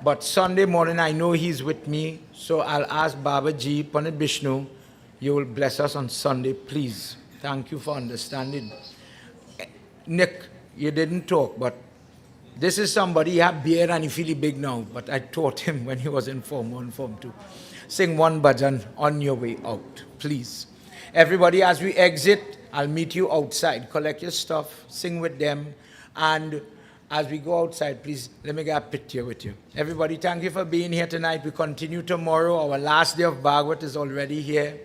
But Sunday morning, I know he's with me, so I'll ask Baba Ji, Pandit Vishnu, you will bless us on Sunday, please. Thank you for understanding. Nick, you didn't talk, but this is somebody, he have beard and he feel big now, but I taught him when he was in Form 1, Form 2. Sing one bhajan on your way out, please. Everybody, as we exit, I'll meet you outside. Collect your stuff, sing with them, and as we go outside, please, let me get a picture with you. Everybody, thank you for being here tonight. We continue tomorrow. Our last day of Bhagwat is already here.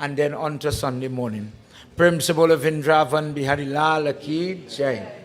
And then on to Sunday morning. Prem Sabolo Vindravan Bihari Lal Ki Jai.